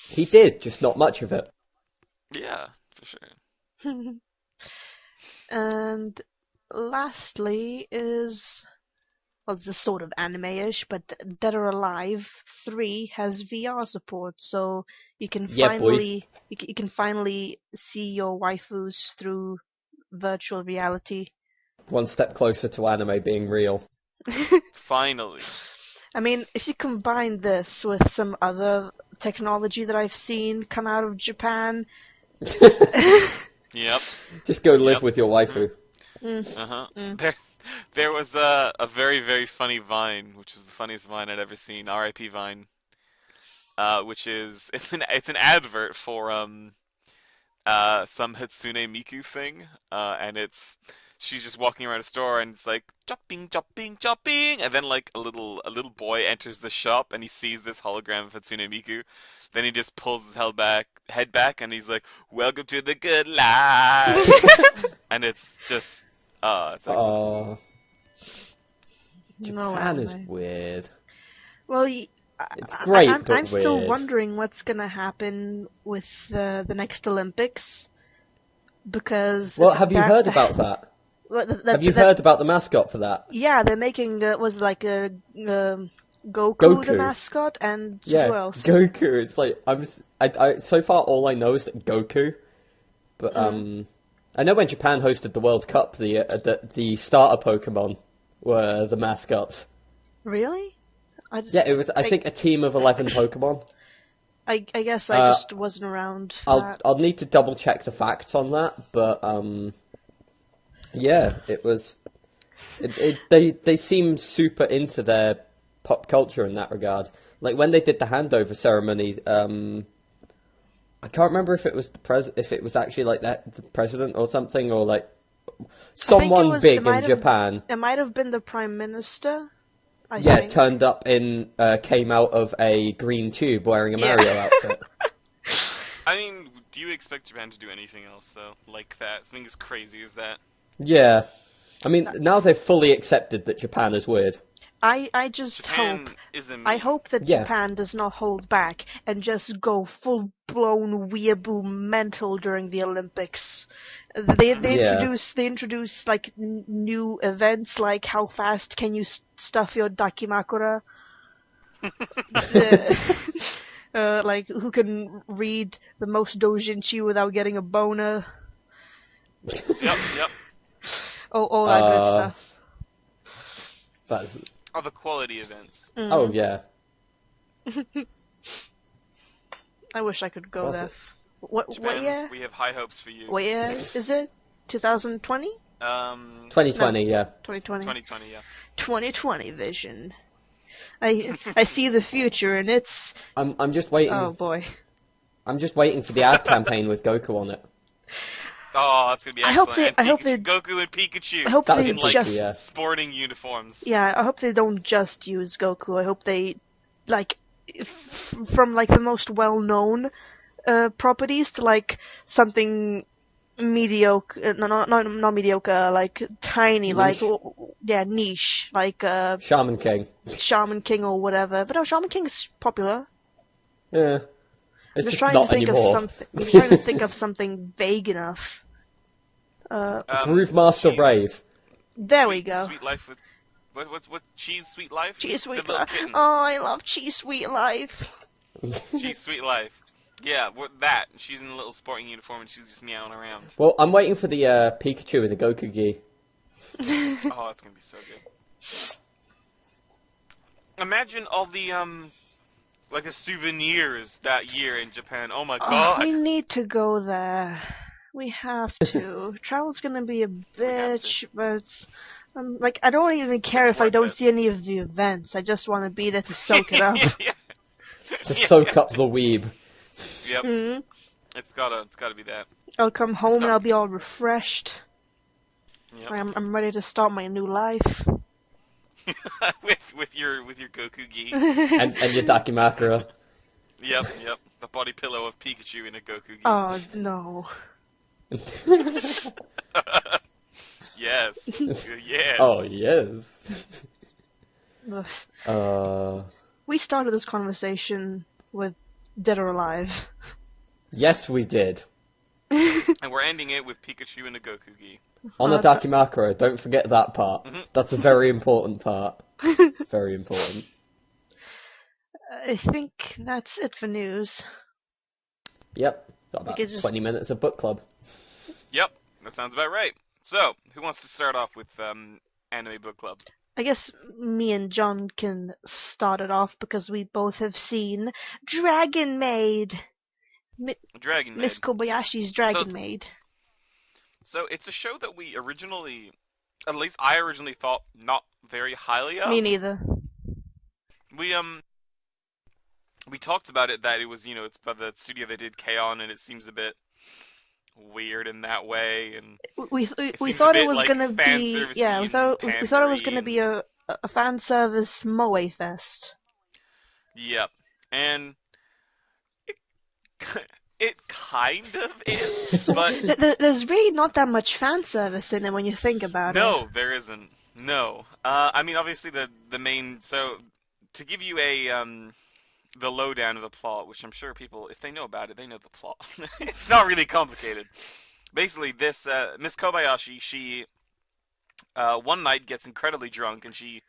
C: He did, just not much of it.
A: Yeah, for sure.
B: And lastly is, well, this is sort of anime-ish, but Dead or Alive 3 has VR support, so you can
C: Yeah, boy.
B: finally you can finally see your waifus through virtual reality.
C: One step closer to anime being real.
A: Finally.
B: I mean, if you combine this with some other technology that I've seen come out of Japan,
A: Yep.
C: Just go live
A: Yep.
C: with your waifu.
A: There was a very, very funny Vine, which was the funniest Vine I'd ever seen. R.I.P. Vine. Which is it's an advert for some Hatsune Miku thing, and she's just walking around a store and it's like chopping, chopping, chopping, and then like a little boy enters the shop and he sees this hologram of Hatsune Miku. Then he just pulls his head back, and he's like, "Welcome to the good life," and it's just it's excellent.
C: Oh,
B: No
C: Japan is
B: anime.
C: weird.
B: Well,
C: It's great,
B: I'm
C: but
B: still
C: weird.
B: wondering what's gonna happen with the next Olympics because
C: Well, have you heard about that? Have you heard about the mascot for that?
B: Yeah, they're making was it like a Goku the
C: Goku.
B: mascot and
C: Yeah,
B: who else?
C: Goku. It's like so far all I know is that Goku. But I know when Japan hosted the World Cup, the starter Pokemon were the mascots.
B: Really?
C: Yeah, it was. I think a team of 11 Pokemon.
B: I guess I just wasn't around for that.
C: I'll need to double check the facts on that, but yeah, it was. They seem super into their pop culture in that regard. Like when they did the handover ceremony, I can't remember if it was if it was actually like the president or something, or like
B: I think
C: someone
B: it
C: big in
B: might have-
C: Japan.
B: It might have been the prime minister. I
C: Yeah,
B: think.
C: turned up came out of a green tube wearing a
B: Yeah.
C: Mario outfit.
A: I mean, do you expect Japan to do anything else though, like that? Something as crazy as that?
C: Yeah, I mean now they've fully accepted that Japan is weird.
B: I just
A: Japan
B: hope.
A: is a
B: I hope that
C: Yeah.
B: Japan does not hold back and just go full blown weeaboo mental during the Olympics. They
C: Yeah.
B: introduce like new events like how fast can you stuff your dakimakura? Like who can read the most doujinshi without getting a boner?
A: Yep.
B: All that good stuff.
C: That's,
A: All the quality events.
C: Oh yeah.
B: I wish I could go
C: Was
B: there.
C: it?
B: What
A: Japan,
B: year?
A: we have high hopes for you.
B: What year is it? 2020?
C: 2020, yeah.
B: 2020.
A: 2020, yeah.
B: 2020 vision. I see the future and it's
C: I'm just waiting.
B: oh boy.
C: I'm just waiting for the ad campaign with Goku on it.
A: Oh, that's gonna be
B: I
A: excellent.
B: hope they-
A: And
B: I hope
A: Pikachu,
B: they-
A: Goku and Pikachu.
B: I hope
C: That
B: they
C: was
A: in like
B: just
C: yeah.
A: sporting uniforms.
B: yeah, I hope they don't just use Goku. I hope they like from like the most well-known properties to like something mediocre, not mediocre, like tiny,
C: Niche.
B: like yeah, niche, like
C: Shaman King.
B: Shaman King or whatever. But no, Shaman King's popular.
C: Yeah.
B: I'm
C: It's
B: just
C: just
B: trying
C: not
B: to think
C: anymore.
B: of something. I'm trying to think of something vague enough.
C: Groove Master
A: Cheese-
C: Rave.
B: There we
A: Sweet-
B: go.
A: Sweet life with what cheese sweet life?
B: Cheese
A: The
B: Sweet
A: little
B: Life.
A: kitten.
B: Oh, I love Cheese Sweet Life.
A: Cheese sweet life. Yeah, that. She's in a little sporting uniform and she's just meowing around.
C: Well, I'm waiting for the Pikachu and the Goku Gi.
A: Oh, it's gonna be so good. Imagine all the like the souvenirs that year in Japan. Oh my
B: Oh,
A: god.
B: we need to go there. We have to. Travel's gonna be a
A: have
B: bitch, but it's, like I don't even care
A: It's
B: if I
A: worth
B: don't
A: it.
B: see any of the events. I just want to be there to soak it up.
A: yeah.
C: To soak up the weeb.
A: Yep.
B: Mhm.
A: It's gotta be that.
B: I'll come home and
A: gotta
B: I'll
A: be
B: be all refreshed.
A: Yep.
B: I'm ready to start my new life.
A: with your Goku gi.
C: And your Dakimakura.
A: Yep. The body pillow of Pikachu in a Goku gi.
B: Oh no.
A: Yes. Yes.
C: Oh, yes.
B: Ugh. We started this conversation with Dead or Alive.
C: Yes, we did.
A: And we're ending it with Pikachu and a Goku gi.
C: On a Dakimakura, don't forget that part.
A: Mm-hmm.
C: That's a very important part. Very important.
B: I think that's it for news.
C: Yep. Got about
B: could just-
C: 20 minutes of book club.
A: Yep, that sounds about right. So, who wants to start off with anime book club?
B: I guess me and John can start it off because we both have seen Dragon Maid.
A: Dragon Maid.
B: Miss Kobayashi's Dragon
A: So-
B: Maid.
A: So it's a show that we originally, at least I originally thought not very highly of.
B: Me neither.
A: We talked about it that it was, it's by the studio that did K-On! And it seems a bit weird in that way, and it
B: We
A: seems a
B: thought it
A: bit
B: was
A: like
B: gonna
A: fan
B: be, yeah,
A: servicey and
B: we thought it was
A: pandery
B: gonna be
A: and
B: a fan service Moe fest.
A: yep. And it, it kind of is,
B: So
A: but
B: there's really not that much fan service in it when you think about it.
A: no, there isn't. No. I mean, obviously the main. So to give you a the lowdown of the plot, which I'm sure people, if they know about it, they know the plot. It's not really complicated. Basically, this Miss Kobayashi, she one night gets incredibly drunk and she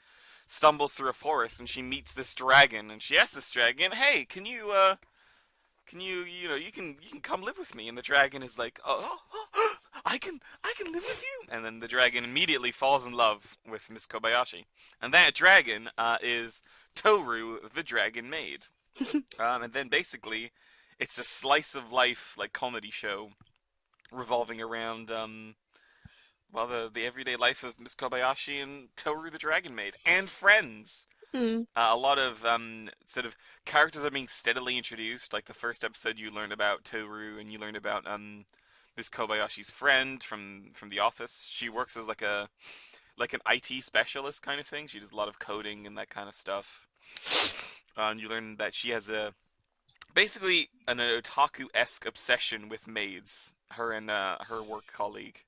A: stumbles through a forest and she meets this dragon and she asks this dragon, "Hey, can you know you can come live with me?" And the dragon is like, "Oh, I can live with you." And then the dragon immediately falls in love with Miss Kobayashi, and that dragon is Toru, the Dragon Maid. And then basically, it's a slice of life like comedy show revolving around well the everyday life of Miss Kobayashi and Toru, the Dragon Maid, and friends.
B: Hmm.
A: A lot of sort of characters are being steadily introduced. Like the first episode, you learn about Toru, and you learn about Miss Kobayashi's friend from the office. She works as like an IT specialist kind of thing. She does a lot of coding and that kind of stuff. And you learn that she has a basically an otaku-esque obsession with maids. Her and her work colleague,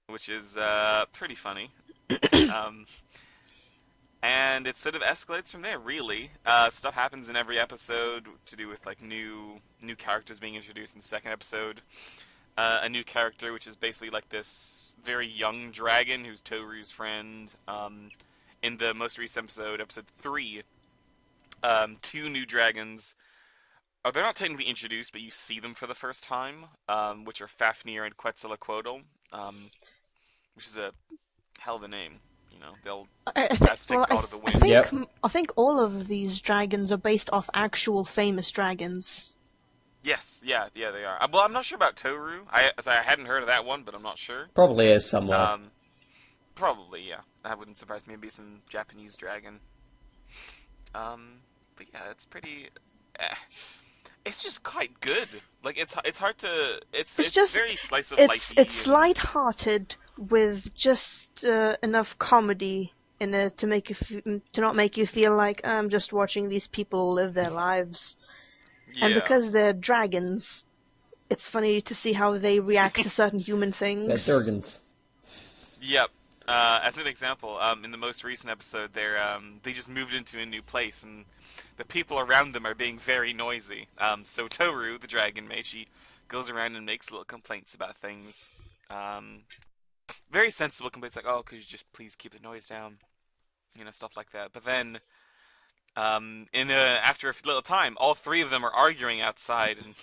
A: which is pretty funny. Um, and it sort of escalates from there. Really, stuff happens in every episode to do with like new characters being introduced in the second episode. A new character, which is basically like this very young dragon who's Toru's friend. In the most recent episode, episode 3, two new dragons. Oh, they're not technically introduced, but you see them for the first time, which are Fafnir and Quetzalcoatl, which is a hell of a name. You know, they'll Aztec god of the wind.
C: Yep.
B: I think all of these dragons are based off actual famous dragons.
A: Yes, yeah, they are. Well, I'm not sure about Toru. I hadn't heard of that one, but I'm not sure.
C: Probably is somewhere.
A: Probably, yeah. That wouldn't surprise me. Maybe some Japanese dragon. But yeah, it's pretty. It's just quite good. Like it's hard to. It's
B: just
A: very slice of life.
B: It's light-hearted with just enough comedy in it to make you to not make you feel like I'm just watching these people live their lives.
A: Yeah.
B: And because they're dragons, it's funny to see how they react to certain human things.
C: They're Durgans.
A: Yep. As an example, in the most recent episode, they just moved into a new place, and the people around them are being very noisy. So Toru, the Dragon Maid, she goes around and makes little complaints about things. Very sensible complaints, like, "Oh, could you just please keep the noise down?" You know, stuff like that. But then, after a little time, all three of them are arguing outside, and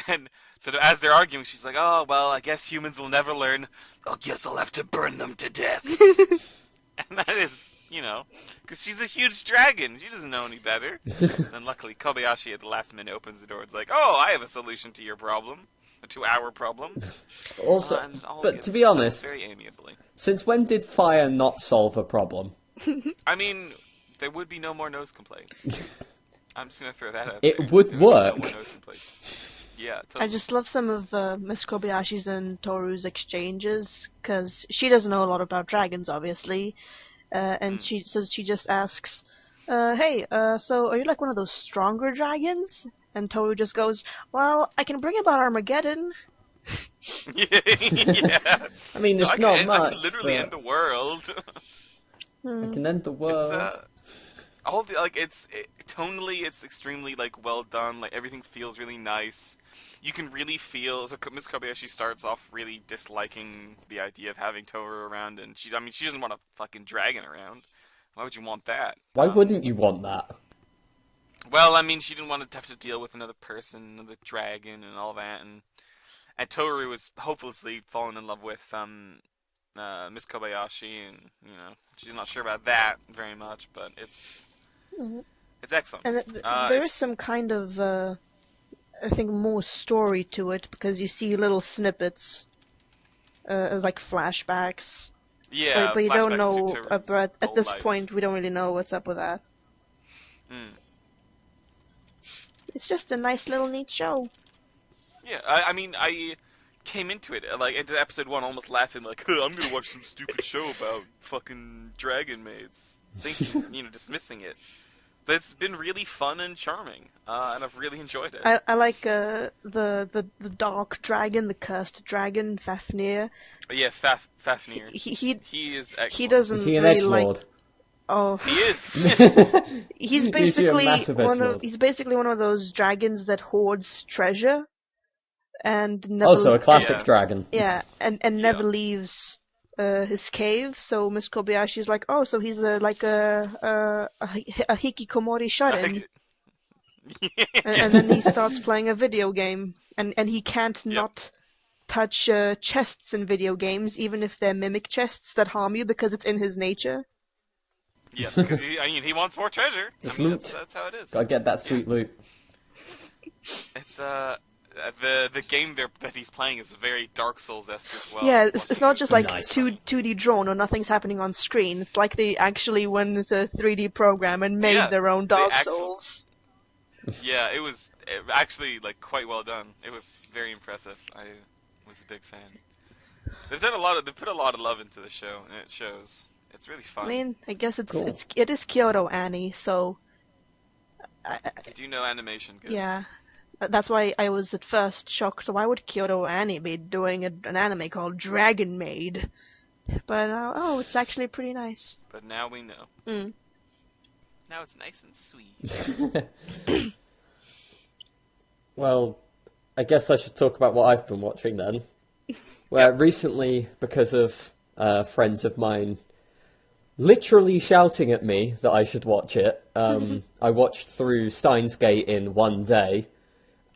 A: then, so as they're arguing, she's like, "Oh, well, I guess humans will never learn. I guess I'll have to burn them to death." And that is, you know, because she's a huge dragon. She doesn't know any better. And luckily, Kobayashi at the last minute opens the door. It's like, "Oh, I have a solution to your problem. To our problem."
C: Also, but to be honest,
A: very amiably.
C: Since when did fire not solve a problem?
A: I mean, there would be no more nose complaints. I'm just gonna throw that out
C: It
A: there.
C: would
A: There would be
C: work.
A: no more nose complaints. Yeah, totally.
B: I just love some of Miss Kobayashi's and Toru's exchanges, because she doesn't know a lot about dragons, obviously, and she just asks, "Hey, so are you like one of those stronger dragons?" And Toru just goes, "Well, I can bring about Armageddon."
A: Yeah.
C: I mean, it's
A: I
C: not
A: can,
C: much.
A: I can literally
C: but
A: end the world.
C: I can end the world.
A: All the tonally, it's extremely like well done. Like everything feels really nice. You can really feel. So Miss Kobayashi starts off really disliking the idea of having Toru around, and she doesn't want a fucking dragon around. Why would you want that?
C: Why wouldn't you want that?
A: Well, I mean, she didn't want to have to deal with another person, another dragon, and all that, and Toru was hopelessly falling in love with Miss Kobayashi, and you know she's not sure about that very much, but it's excellent.
B: And there is some kind of, I think, more story to it, because you see little snippets, like flashbacks.
A: Yeah,
B: but you
A: flashbacks
B: don't
A: to
B: know.
A: Toru's
B: But at
A: whole
B: this
A: life.
B: point, we don't really know what's up with that.
A: Mm.
B: It's just a nice little neat show.
A: Yeah, I mean, I came into it like into episode 1 almost laughing like, I'm gonna watch some stupid show about fucking dragon maids, thinking, dismissing it. But it's been really fun and charming, and I've really enjoyed it.
B: I like the dark dragon, the cursed dragon, Fafnir.
A: Yeah, Fafnir. He is excellent.
B: He doesn't
C: Is he an
B: really
C: edgelord?
B: like. Oh,
A: He is.
B: he's
C: Is he a
B: basically
C: massive edgelord?
B: he's basically one of those dragons that hoards treasure, and never
C: Also, a classic
A: Yeah.
C: dragon.
B: yeah, and never
A: Yeah.
B: leaves his cave. So Miss Kobayashi's like, oh, so he's like a hikikomori shut-in, and then he starts playing a video game, and he can't not touch chests in video games, even if they're mimic chests that harm you, because it's in his nature.
A: Yes, because he wants more treasure.
C: Just
A: I mean,
C: loot.
A: that's how it is.
C: Gotta get that sweet loot.
A: It's the game that he's playing is very Dark Souls-esque as well.
B: Yeah, it's not just like
C: Nice.
B: 2D drawn or nothing's happening on screen. It's like they actually went into a 3D program and made
A: Yeah,
B: their own
A: they
B: Dark
A: actu-
B: Souls.
A: Yeah, it was actually like quite well done. It was very impressive. I was a big fan. They've put a lot of love into the show, and it shows. It's really fun.
B: I mean, I guess
C: Cool.
B: it is Kyoto Annie, so
A: They do know animation good.
B: yeah. That's why I was at first shocked. Why would Kyoto Annie be doing an anime called Dragon Maid? But it's actually pretty nice.
A: But now we know.
B: Mm.
A: Now it's nice and sweet.
C: Well, I guess I should talk about what I've been watching then. Where recently, because of friends of mine literally shouting at me that I should watch it, I watched through Steins Gate in one day.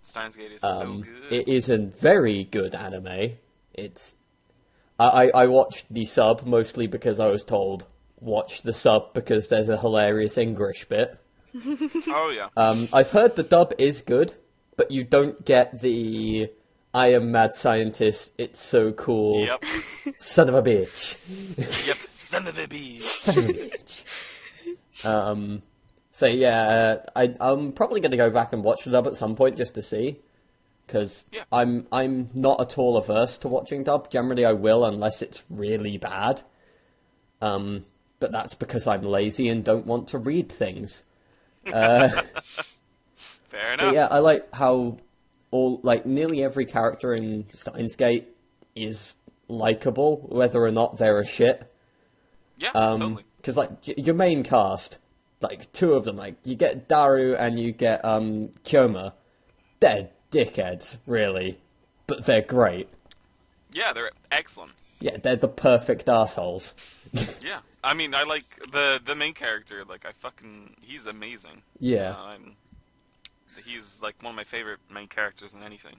A: Steins Gate is so good.
C: It is a very good anime. I watched the sub mostly because I was told watch the sub because there's a hilarious English bit.
A: Oh yeah.
C: I've heard the dub is good, but you don't get the I am mad scientist, it's so cool,
A: Yep.
C: son of a bitch.
A: Yep. Son of a bee.
C: Son of a bitch. So yeah, I'm probably going to go back and watch the dub at some point just to see, because
A: Yeah.
C: I'm not at all averse to watching dub. Generally, I will unless it's really bad. But that's because I'm lazy and don't want to read things.
A: Fair
C: But
A: enough.
C: yeah, I like how nearly every character in Steins Gate is likable, whether or not they're a shit.
A: Yeah, totally.
C: Because your main cast, like two of them, like you get Daru and you get Kyoma, they're dickheads, really, but they're great.
A: Yeah, they're excellent.
C: Yeah, they're the perfect assholes.
A: Yeah, I mean, I like the main character. Like, he's amazing.
C: Yeah.
A: He's like one of my favorite main characters in anything.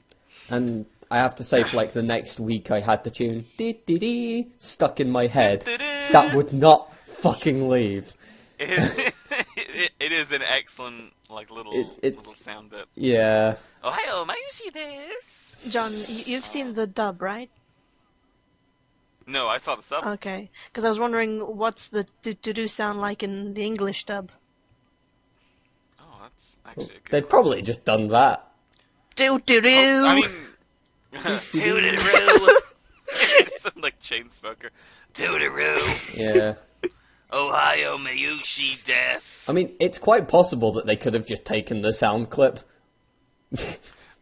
C: And I have to say, for like the next week, I had the tune "dee dee dee" stuck in my head. That would not fucking leave.
A: It is an excellent little little sound bit.
C: Yeah.
A: Ohio, Mayushi desu.
B: John, you've seen the dub, right?
A: No, I saw the sub.
B: Okay, because I was wondering what's the do sound like in the English dub.
A: Oh, that's actually a good
C: They'd probably just done that.
B: Do.
A: I mean, Tootaroo. Just some chain smoker. Tootaroo.
C: Yeah.
A: Ohio, Mayushi desu.
C: I mean, it's quite possible that they could have just taken the sound clip.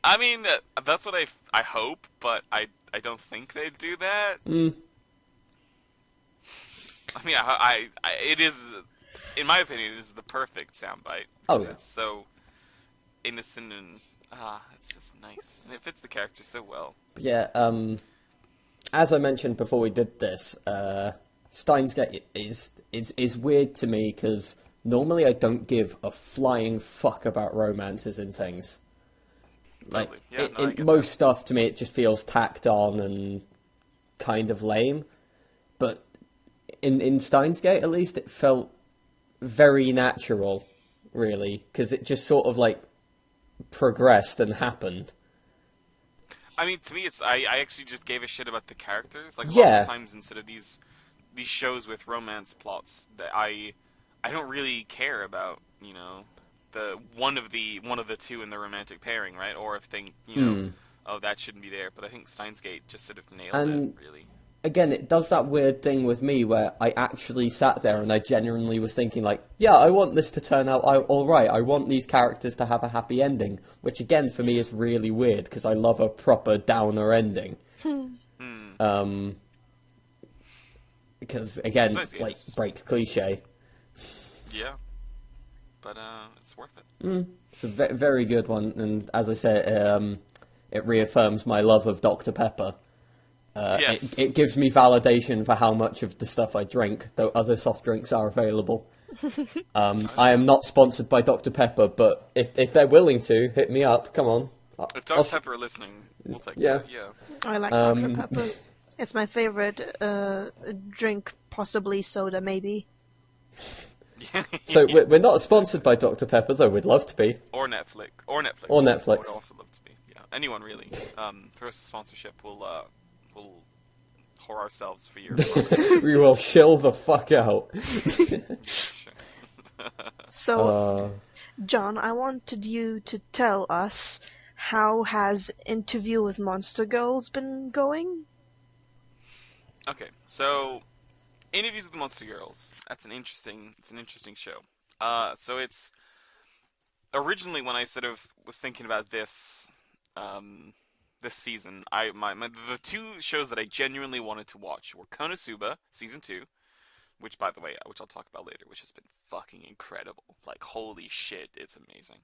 A: I mean, that's what I hope, but I don't think they'd do that. I mean, it is, in my opinion, it is the perfect soundbite.
C: Oh, yeah.
A: It's so innocent and it's just nice, and it fits the character so well.
C: But yeah, as I mentioned before we did this, Steins Gate is weird to me because normally I don't give a flying fuck about romances and things. Like,
A: Totally. Yeah, no, I
C: in
A: get
C: most stuff to me it just feels tacked on and kind of lame. But in Steins Gate, at least, it felt very natural, really, because it just sort of progressed and happened.
A: I mean, to me, it's I actually just gave a shit about the characters. Like a lot
C: Yeah.
A: of times instead of these shows with romance plots, that I don't really care about. The one of the two in the romantic pairing, right? Or if they oh, that shouldn't be there. But I think Steins Gate just sort of nailed it,
C: And
A: really.
C: again, it does that weird thing with me where I actually sat there and I genuinely was thinking like, yeah, I want this to turn out all right. I want these characters to have a happy ending, which again for me is really weird because I love a proper downer ending.
A: Hmm.
C: Because again,
A: Steins Gate
C: like
A: is just,
C: break cliche.
A: yeah, but it's worth it.
C: It's a very good one, and as I said, it reaffirms my love of Dr Pepper.
A: Yes.
C: It gives me validation for how much of the stuff I drink, though other soft drinks are available. I am not sponsored by Dr Pepper, but if they're willing to, hit me up. Come on.
A: If
C: I'll
A: Dr. Pepper are listening, we'll take
C: yeah.
A: that. Yeah.
B: I like Dr. Pepper. It's my favorite drink, possibly soda, maybe.
C: So we're not sponsored by Dr Pepper, though we'd love to be.
A: Or Netflix. Or Netflix.
C: Or
A: I
C: Netflix.
A: would also love to be. Yeah. Anyone really. For us sponsorship, we'll whore ourselves for your.
C: We will shill the fuck out.
A: Yeah, sure.
B: So, John, I wanted you to tell us, how has Interview with Monster Girls been going?
A: Okay, so Interviews with the Monster Girls. It's an interesting show. So it's originally when I sort of was thinking about this season, the two shows that I genuinely wanted to watch were Konosuba season 2, which by the way, which I'll talk about later, which has been fucking incredible. Like holy shit, it's amazing.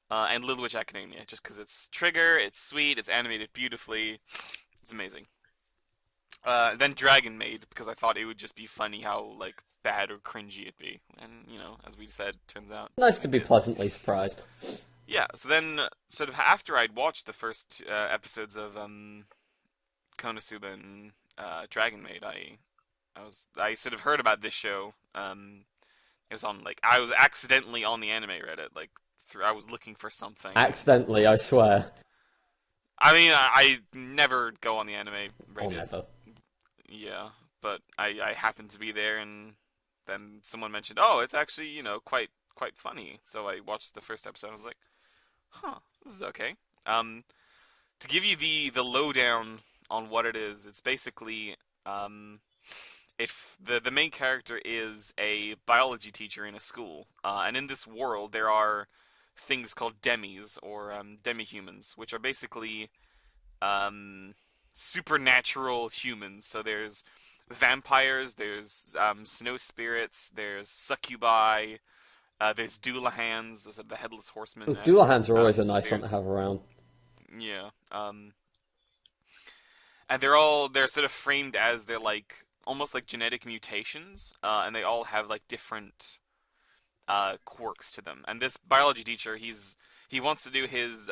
A: And Little Witch Academia, just because it's Trigger, it's sweet, it's animated beautifully, it's amazing. Then Dragon Maid, because I thought it would just be funny how like bad or cringy it'd be, and as we said, turns out
C: Nice to be
A: it.
C: pleasantly surprised.
A: Yeah. So then, sort of after I'd watched the first episodes of Konosuba and Dragon Maid, I sort of heard about this show. It was on like I was accidentally on the anime Reddit, like I was looking for something.
C: Accidentally, I swear.
A: I mean, I never go on the anime
C: Or
A: Reddit.
C: never.
A: Yeah, but I happened to be there, and then someone mentioned, oh, it's actually quite funny. So I watched the first episode. And I was like, huh, this is okay. To give you the lowdown on what it is, it's basically if the main character is a biology teacher in a school, and in this world there are things called demis or demi-humans, which are basically supernatural humans. So there's vampires, there's snow spirits, there's succubi, there's Doolahans, those are the headless horsemen.
C: Doolahans are always a nice one to
A: spirits.
C: have around.
A: Yeah. And they're sort of framed as they're like almost like genetic mutations, and they all have like different quirks to them. And this biology teacher, he wants to do his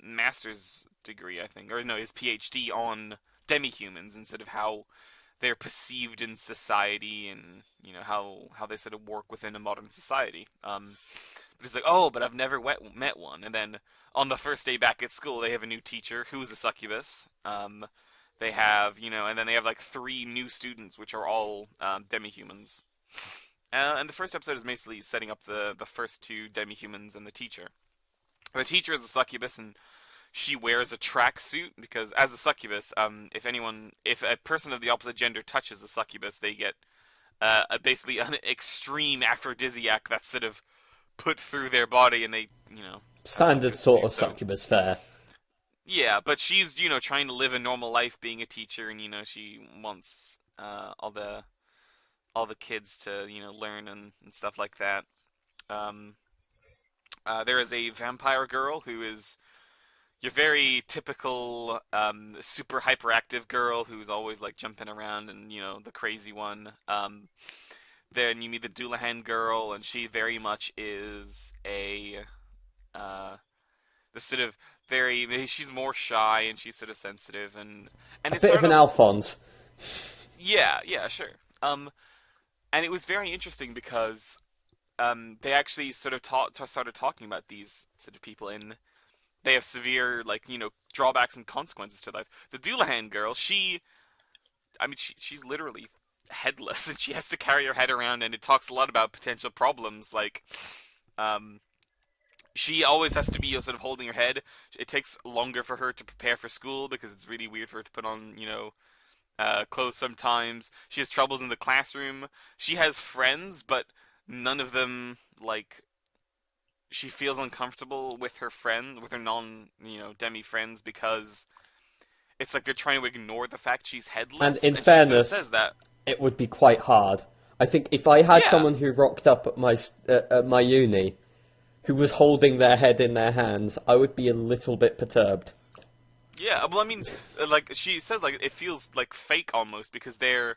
A: master's degree, I think, or no, his PhD on demi-humans and sort of how they're perceived in society, and how they sort of work within a modern society. But he's like, oh, but I've never met one. And then on the first day back at school, they have a new teacher who's a succubus. They have, and then they have like 3 new students, which are all demi-humans. And the first episode is basically setting up the first 2 demi-humans and the teacher. The teacher is a succubus, and she wears a tracksuit because, as a succubus, if a person of the opposite gender touches a succubus, they get basically an extreme aphrodisiac that's sort of put through their body, and they,
C: Standard sort of succubus fare.
A: Yeah, but she's, trying to live a normal life being a teacher, and she wants all the kids to, learn and stuff like that. There is a vampire girl who is your very typical super hyperactive girl who's always like jumping around and the crazy one. Then you meet the Doulahan girl, and she very much is the sort of she's more shy, and she's sort of sensitive, and
C: A
A: it's
C: bit
A: sort
C: of an Alphonse.
A: yeah, sure. And it was very interesting because they actually sort of started talking about these sort of people, and they have severe drawbacks and consequences to life. The Doulahan girl, she's literally headless, and she has to carry her head around, and it talks a lot about potential problems like she always has to be sort of holding her head. It takes longer for her to prepare for school because it's really weird for her to put on, clothes sometimes. She has troubles in the classroom. She has friends, but none of them, like, she feels uncomfortable with her friend, with her demi friends because it's like they're trying to ignore the fact she's
C: And
A: headless,
C: in
A: and she sort of
C: fairness,
A: says that.
C: it would be quite hard. I think if I had
A: Yeah,
C: someone who rocked up at my uni who was holding their head in their hands, I would be a little bit perturbed.
A: yeah. Well, I mean, like she says, like it feels like fake almost because they're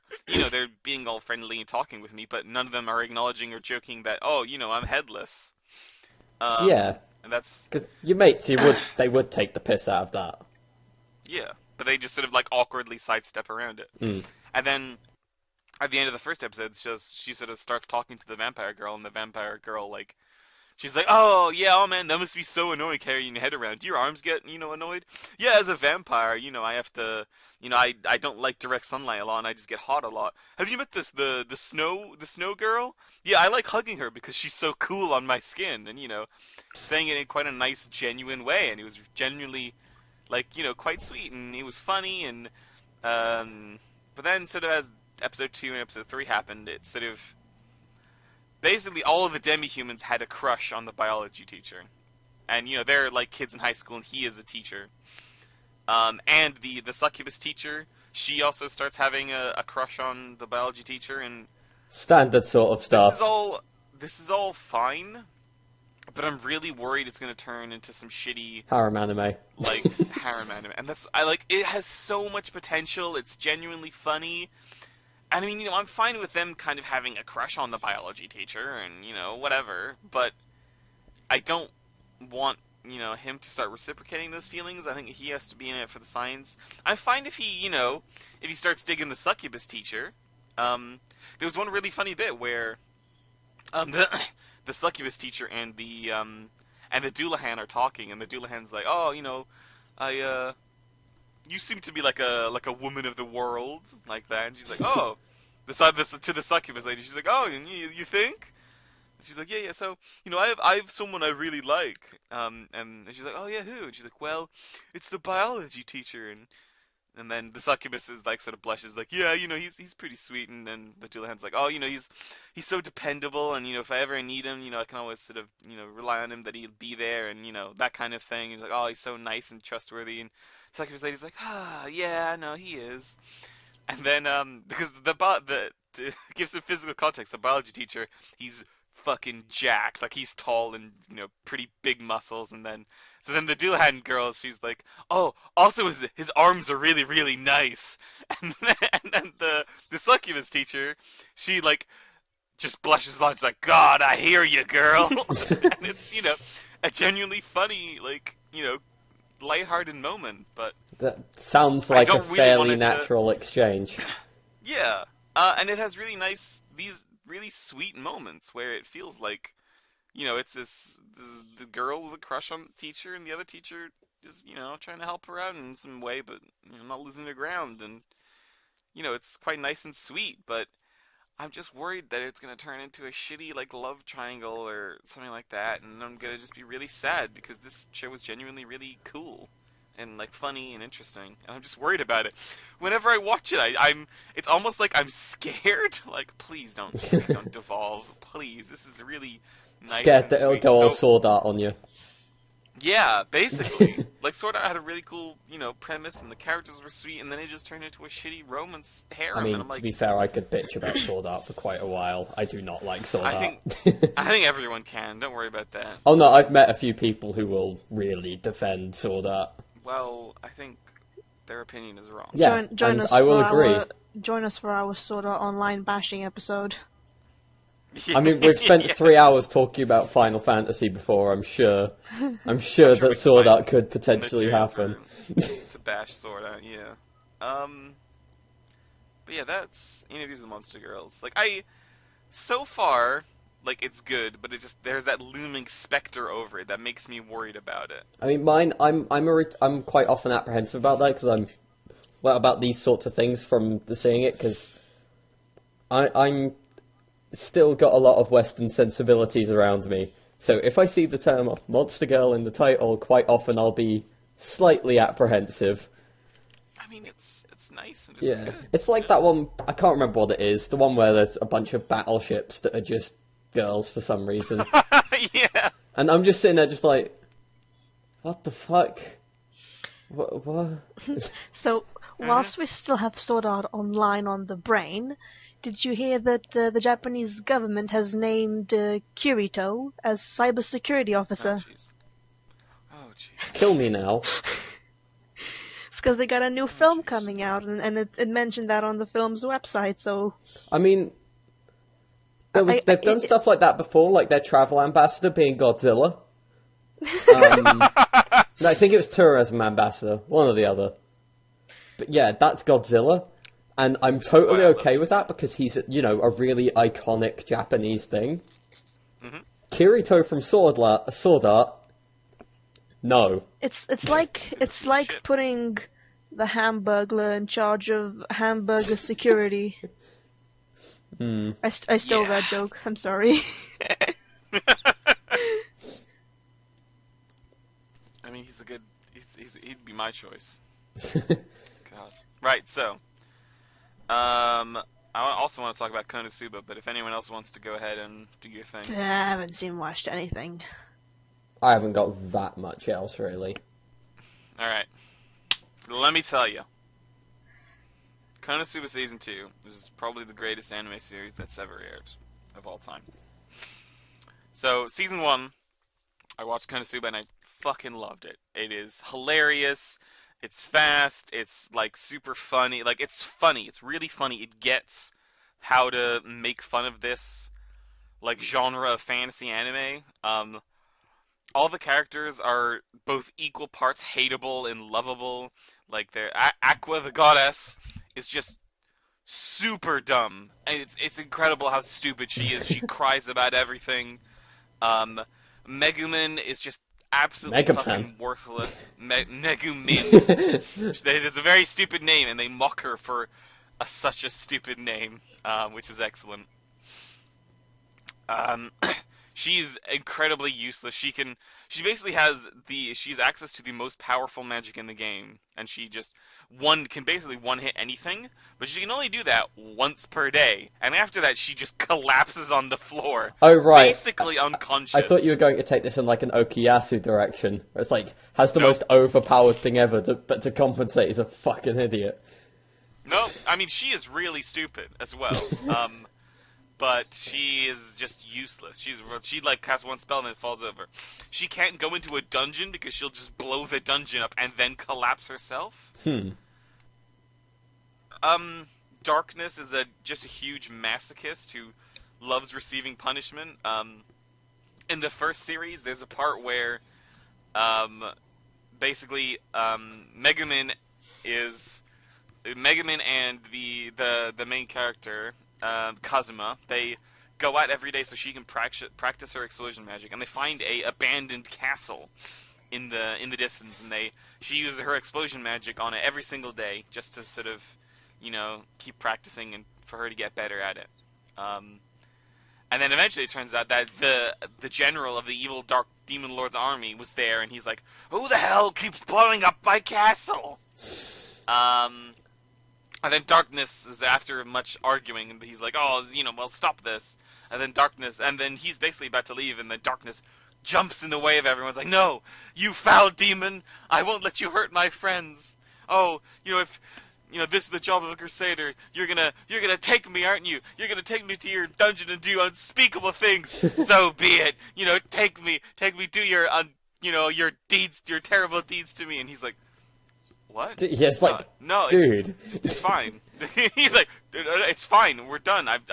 A: being all friendly and talking with me, but none of them are acknowledging or joking that, oh, I'm headless.
C: Yeah,
A: And that's
C: because your mates, they would take the piss out of that.
A: yeah, but they just sort of like awkwardly sidestep around it,
C: Mm.
A: and then at the end of the first episode, she sort of starts talking to the vampire girl, and the vampire girl like she's like, "Oh yeah, oh man, that must be so annoying carrying your head around. Do your arms get annoyed? Yeah, as a vampire, I have to, I don't like direct sunlight a lot, and I just get hot a lot. Have you met the snow girl? Yeah, I like hugging her because she's so cool on my skin, and saying it in quite a nice, genuine way, and it was genuinely like quite sweet, and it was funny, and but then sort of as episode 2 and episode 3 happened, it sort of basically all of the demi-humans had a crush on the biology teacher. And, they're like kids in high school and he is a teacher. And the succubus teacher, she also starts having a crush on the biology teacher, and
C: Standard sort of
A: this is
C: stuff.
A: all this is all fine, but I'm really worried it's gonna turn into some shitty
C: Harem anime.
A: like harem anime. And I like it has so much potential, it's genuinely funny. And I mean, I'm fine with them kind of having a crush on the biology teacher and, whatever, but I don't want, him to start reciprocating those feelings. I think he has to be in it for the science. I'm fine if he starts digging the succubus teacher. There was one really funny bit where, the, the succubus teacher and the Doulahan are talking, and the Doulahan's like, oh, I, you seem to be like a woman of the world, like that. And she's like, oh, to the succubus lady. She's like, oh, you think? And she's like, yeah. So I have someone I really like. And she's like, oh yeah, who? And she's like, well, it's the biology teacher. And then the succubus is like sort of blushes, like, yeah, he's pretty sweet. And then the Doulahan's like, oh, he's so dependable, and if I ever need him, I can always sort of rely on him that he'll be there, and that kind of thing. He's like, oh, he's so nice and trustworthy, and succubus lady's like, yeah, no, he is. And then because to give some physical context, the biology teacher, he's fucking jacked, like he's tall and pretty big muscles, and then the Doulahan girl, she's like, oh, also his arms are really really nice, and then the succubus teacher, she like just blushes a lot. She's like, God, I hear you, girl, and it's a genuinely funny lighthearted moment, but
C: That sounds
A: I
C: like a
A: don't really
C: fairly
A: want it to.
C: natural exchange.
A: Yeah, and it has these really sweet moments where it feels like, it's this is the girl with a crush on the teacher, and the other teacher is, trying to help her out in some way, but not losing her ground, and it's quite nice and sweet, but I'm just worried that it's gonna turn into a shitty like love triangle or something like that, and I'm gonna just be really sad because this show was genuinely really cool and like funny and interesting, and I'm just worried about it. Whenever I watch it, it's almost like I'm scared. Like, please don't devolve. Please, this is really nice
C: Scared
A: and
C: that it'll
A: sweet.
C: go all
A: So
C: sword art on you.
A: yeah, basically, like Sword Art had a really cool premise, and the characters were sweet, and then it just turned into a shitty romance harem.
C: I
A: And
C: mean,
A: I'm
C: to
A: like,
C: be fair, I could bitch about sword art for quite a while. I do not like sword
A: I
C: art.
A: I think everyone can. Don't worry about that.
C: Oh no, I've met a few people who will really defend sword art.
A: Well, I think their opinion is wrong.
C: Yeah,
B: Join
C: and
B: us
C: I will
B: for
C: agree.
B: join us for our sort of online bashing episode.
C: I mean, we've spent
A: Yeah.
C: 3 hours talking about Final Fantasy before. I'm sure
A: sure we
C: that
A: can
C: sword
A: find
C: art could potentially
A: material
C: happen.
A: to bash Sword Art, yeah. But yeah, that's Interviews with Monster Girls. Like, so far, like, it's good, but there's that looming specter over it that makes me worried about it.
C: I mean, mine. I'm quite often apprehensive about that because about these sorts of things from seeing it because I'm still got a lot of Western sensibilities around me, So if I see the term Monster Girl in the title, quite often I'll be slightly apprehensive.
A: I mean, it's nice and it's
C: Yeah.
A: good.
C: It's like that one, I can't remember what it is, the one where there's a bunch of battleships that are just girls for some reason.
A: Yeah.
C: And I'm just sitting there just like, what the fuck? What?
B: So, whilst we still have Sword Art Online on the brain, did you hear that the Japanese government has named Kirito as cybersecurity
A: Oh
B: officer?
A: jeez. Oh jeez.
C: Kill me now.
B: It's because they got a new film
A: jeez.
B: coming out, and it mentioned that on the film's website, so...
C: I mean, they've done stuff like that before, like their travel ambassador being Godzilla. No, I think it was tourism ambassador, one or the other. But yeah, that's Godzilla, and I'm totally okay with that because he's, you know, a really iconic Japanese thing.
A: Mm-hmm.
C: Kirito from Sword Art, no.
B: It's like
A: shit.
B: putting the Hamburglar in charge of hamburger security. I stole
A: Yeah.
B: that joke. I'm sorry.
A: I mean, he's a good. He'd be my choice. God. Right. So, I also want to talk about Konosuba, but if anyone else wants to go ahead and do your thing.
B: I haven't watched anything.
C: I haven't got that much else, really.
A: All right. Let me tell you. Konosuba Season 2 is probably the greatest anime series that's ever aired of all time. So, Season 1, I watched Konosuba and I fucking loved it. It is hilarious, it's fast, it's like super funny. Like, it's funny, it's really funny. It gets how to make fun of this, like, genre of fantasy anime. All the characters are both equal parts hateable and lovable. Like, Aqua, the goddess, is just super dumb, and it's incredible how stupid she is. She cries about everything. Megumin is just absolutely
C: Mega Man.
A: fucking worthless. Megumin. It is a very stupid name, and they mock her for such a stupid name, which is excellent. She's incredibly useless. She basically she's access to the most powerful magic in the game, and she just can basically one hit anything, but she can only do that once per day, and after that she just collapses on the floor.
C: Oh, right.
A: Basically unconscious.
C: I thought you were going to take this in like an Okuyasu direction. Where it's like, has the
A: Nope.
C: most overpowered thing ever, but to compensate is a fucking idiot.
A: No, I mean she is really stupid as well. But she is just useless. She like casts one spell and then falls over. She can't go into a dungeon because she'll just blow the dungeon up and then collapse herself. Darkness is just a huge masochist who loves receiving punishment. In the first series, there's a part where, basically, Megumin and the main character, Kazuma, they go out every day so she can practice her explosion magic, and they find a abandoned castle in the distance, and she uses her explosion magic on it every single day just to sort of, keep practicing and for her to get better at it. And then eventually it turns out that the general of the evil Dark Demon Lord's army was there, and he's like, "Who the hell keeps blowing up my castle?" And then Darkness is, after much arguing, and he's like, "Oh, well, stop this." And then he's basically about to leave, and then Darkness jumps in the way of everyone's like, "No, you foul demon! I won't let you hurt my friends. Oh, if this is the job of a crusader, you're gonna take me, aren't you? You're gonna take me to your dungeon and do unspeakable things. So be it. Take me, do your your deeds, your terrible deeds to me." And he's like, "What?"
C: Yes, like,
A: no,
C: dude,
A: it's fine. He's like, "It's fine. We're done. I've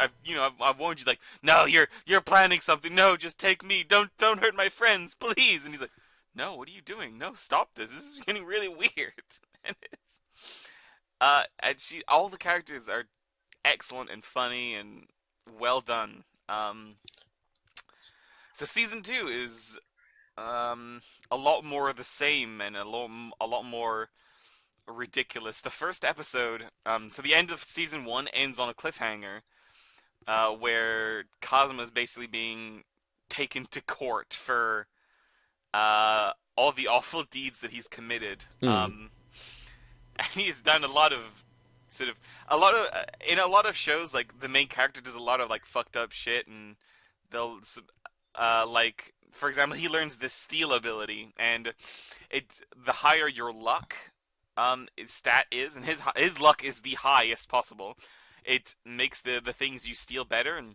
A: warned you." Like, "No, you're planning something. No, just take me. Don't hurt my friends, please." And he's like, "No, what are you doing? No, stop this. This is getting really weird." And all the characters are excellent and funny and well done. So season 2 is a lot more of the same and a lot more ridiculous. The first episode, so the end of season 1 ends on a cliffhanger, where Kazuma is basically being taken to court for all the awful deeds that he's committed. And he's done a lot of in a lot of shows, like the main character does a lot of like fucked up shit, and they'll like, for example, he learns this steal ability, and it's the higher your luck stat is, and his luck is the highest possible. It makes the things you steal better, and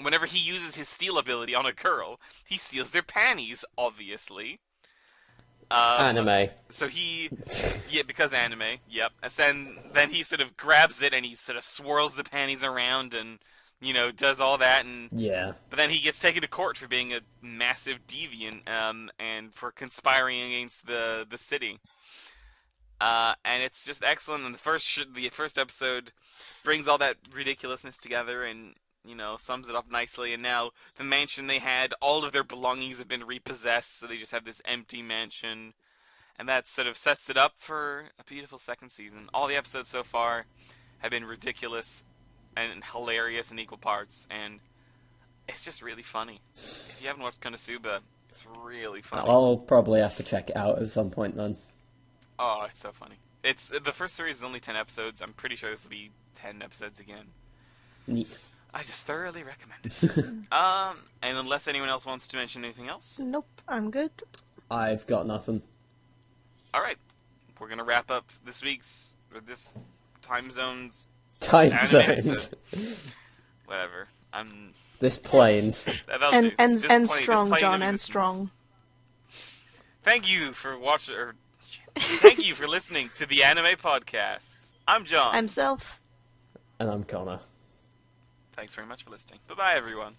A: whenever he uses his steal ability on a girl, he steals their panties, obviously.
C: Anime.
A: So yeah, because anime, yep. And then he sort of grabs it and he sort of swirls the panties around and, does all that. And
C: Yeah.
A: But then he gets taken to court for being a massive deviant, and for conspiring against the city. And it's just excellent. And the first episode brings all that ridiculousness together and, sums it up nicely. And now the mansion they had, all of their belongings have been repossessed, so they just have this empty mansion. And that sort of sets it up for a beautiful second season. All the episodes so far have been ridiculous and hilarious in equal parts, and it's just really funny. If you haven't watched Konosuba, it's really funny.
C: I'll probably have to check it out at some point then.
A: Oh, it's so funny. The first series is only 10 episodes. I'm pretty sure this will be 10 episodes again.
C: Neat.
A: I just thoroughly recommend it. And unless anyone else wants to mention anything else?
B: Nope, I'm good.
C: I've got nothing.
A: Alright. We're going to wrap up this time zone's
C: Time
A: anime
C: zones.
A: Whatever.
C: This planes.
B: And strong, John, and strong.
A: Thank you for thank you for listening to the Anime Podcast. I'm John.
B: I'm Sylth.
C: And I'm Connor.
A: Thanks very much for listening. Bye-bye, everyone.